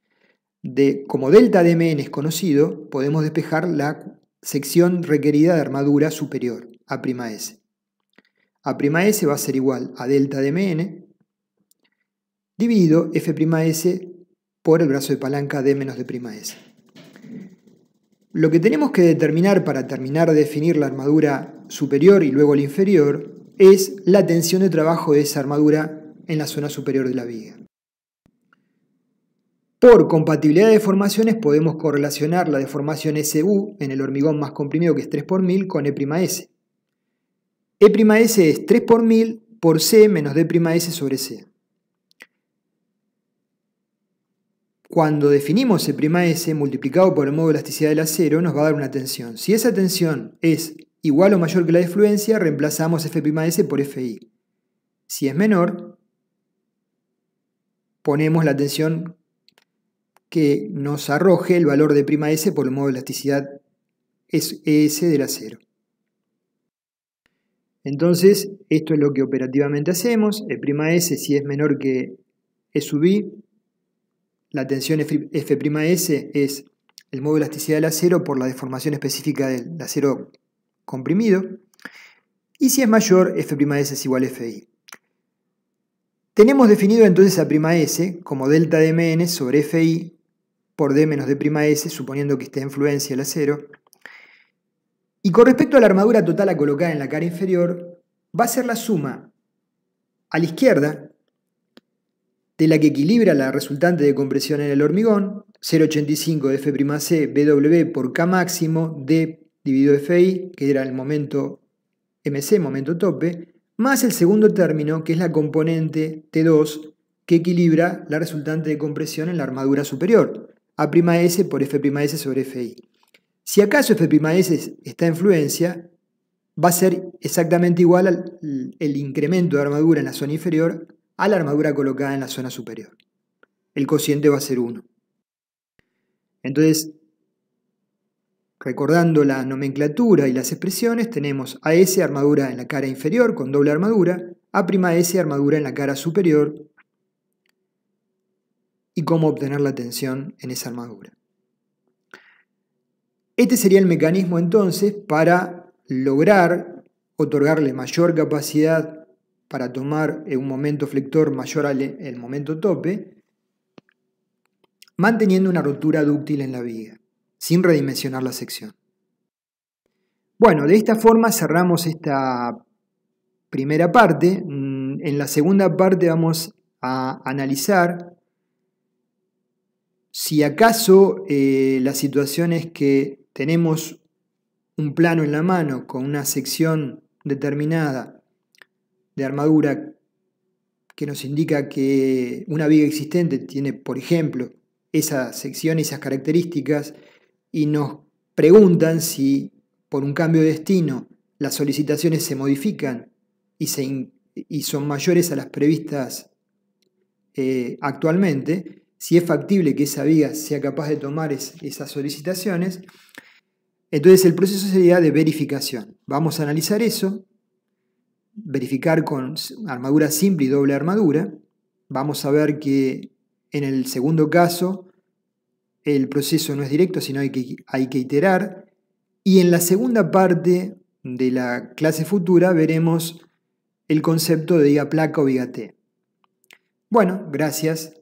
Como delta de Mn es conocido, podemos despejar la sección requerida de armadura superior, A'S. A'S va a ser igual a delta de Mn dividido F'S por el brazo de palanca D menos D'S. Lo que tenemos que determinar para terminar de definir la armadura superior y luego la inferior es la tensión de trabajo de esa armadura en la zona superior de la viga. Por compatibilidad de deformaciones podemos correlacionar la deformación SU en el hormigón más comprimido, que es 3 por 1000, con E'S. E'S es 3 por 1000 por C menos D'S sobre C. Cuando definimos E'S multiplicado por el modo de elasticidad del acero nos va a dar una tensión. Si esa tensión es igual o mayor que la de fluencia, reemplazamos F'S por Fi. Si es menor, ponemos la tensión que nos arroje el valor de E'S por el modo de elasticidad ES del acero. Entonces, esto es lo que operativamente hacemos. E'S, si es menor que E sub I, la tensión F'S es el modo de elasticidad del acero por la deformación específica del acero comprimido. Y si es mayor, F'S es igual a Fi. Tenemos definido entonces a E'S como delta de Mn sobre Fi por D menos D'S, suponiendo que esté en fluencia el acero. Y con respecto a la armadura total a colocar en la cara inferior, va a ser la suma a la izquierda de la que equilibra la resultante de compresión en el hormigón, 0,85 de F'C BW por K máximo, D dividido Fi, que era el momento Mc, momento tope, más el segundo término, que es la componente T2, que equilibra la resultante de compresión en la armadura superior, A'S por F'S sobre Fi. Si acaso F'S está en fluencia, va a ser exactamente igual al incremento de armadura en la zona inferior a la armadura colocada en la zona superior. El cociente va a ser 1. Entonces, recordando la nomenclatura y las expresiones, tenemos AS armadura en la cara inferior con doble armadura, A'S armadura en la cara superior, y cómo obtener la tensión en esa armadura. Este sería el mecanismo entonces para lograr otorgarle mayor capacidad para tomar un momento flector mayor al momento tope, manteniendo una rotura dúctil en la viga, sin redimensionar la sección. Bueno, de esta forma cerramos esta primera parte. En la segunda parte vamos a analizar si acaso la situación es que tenemos un plano en la mano con una sección determinada de armadura que nos indica que una viga existente tiene, por ejemplo, esa sección, esas características, y nos preguntan si por un cambio de destino las solicitaciones se modifican y son mayores a las previstas actualmente, si es factible que esa viga sea capaz de tomar esas solicitaciones. Entonces el proceso sería de verificación. Vamos a analizar eso, verificar con armadura simple y doble armadura. Vamos a ver que en el segundo caso el proceso no es directo, sino hay que iterar. Y en la segunda parte de la clase futura veremos el concepto de viga placa o viga T. Bueno, gracias.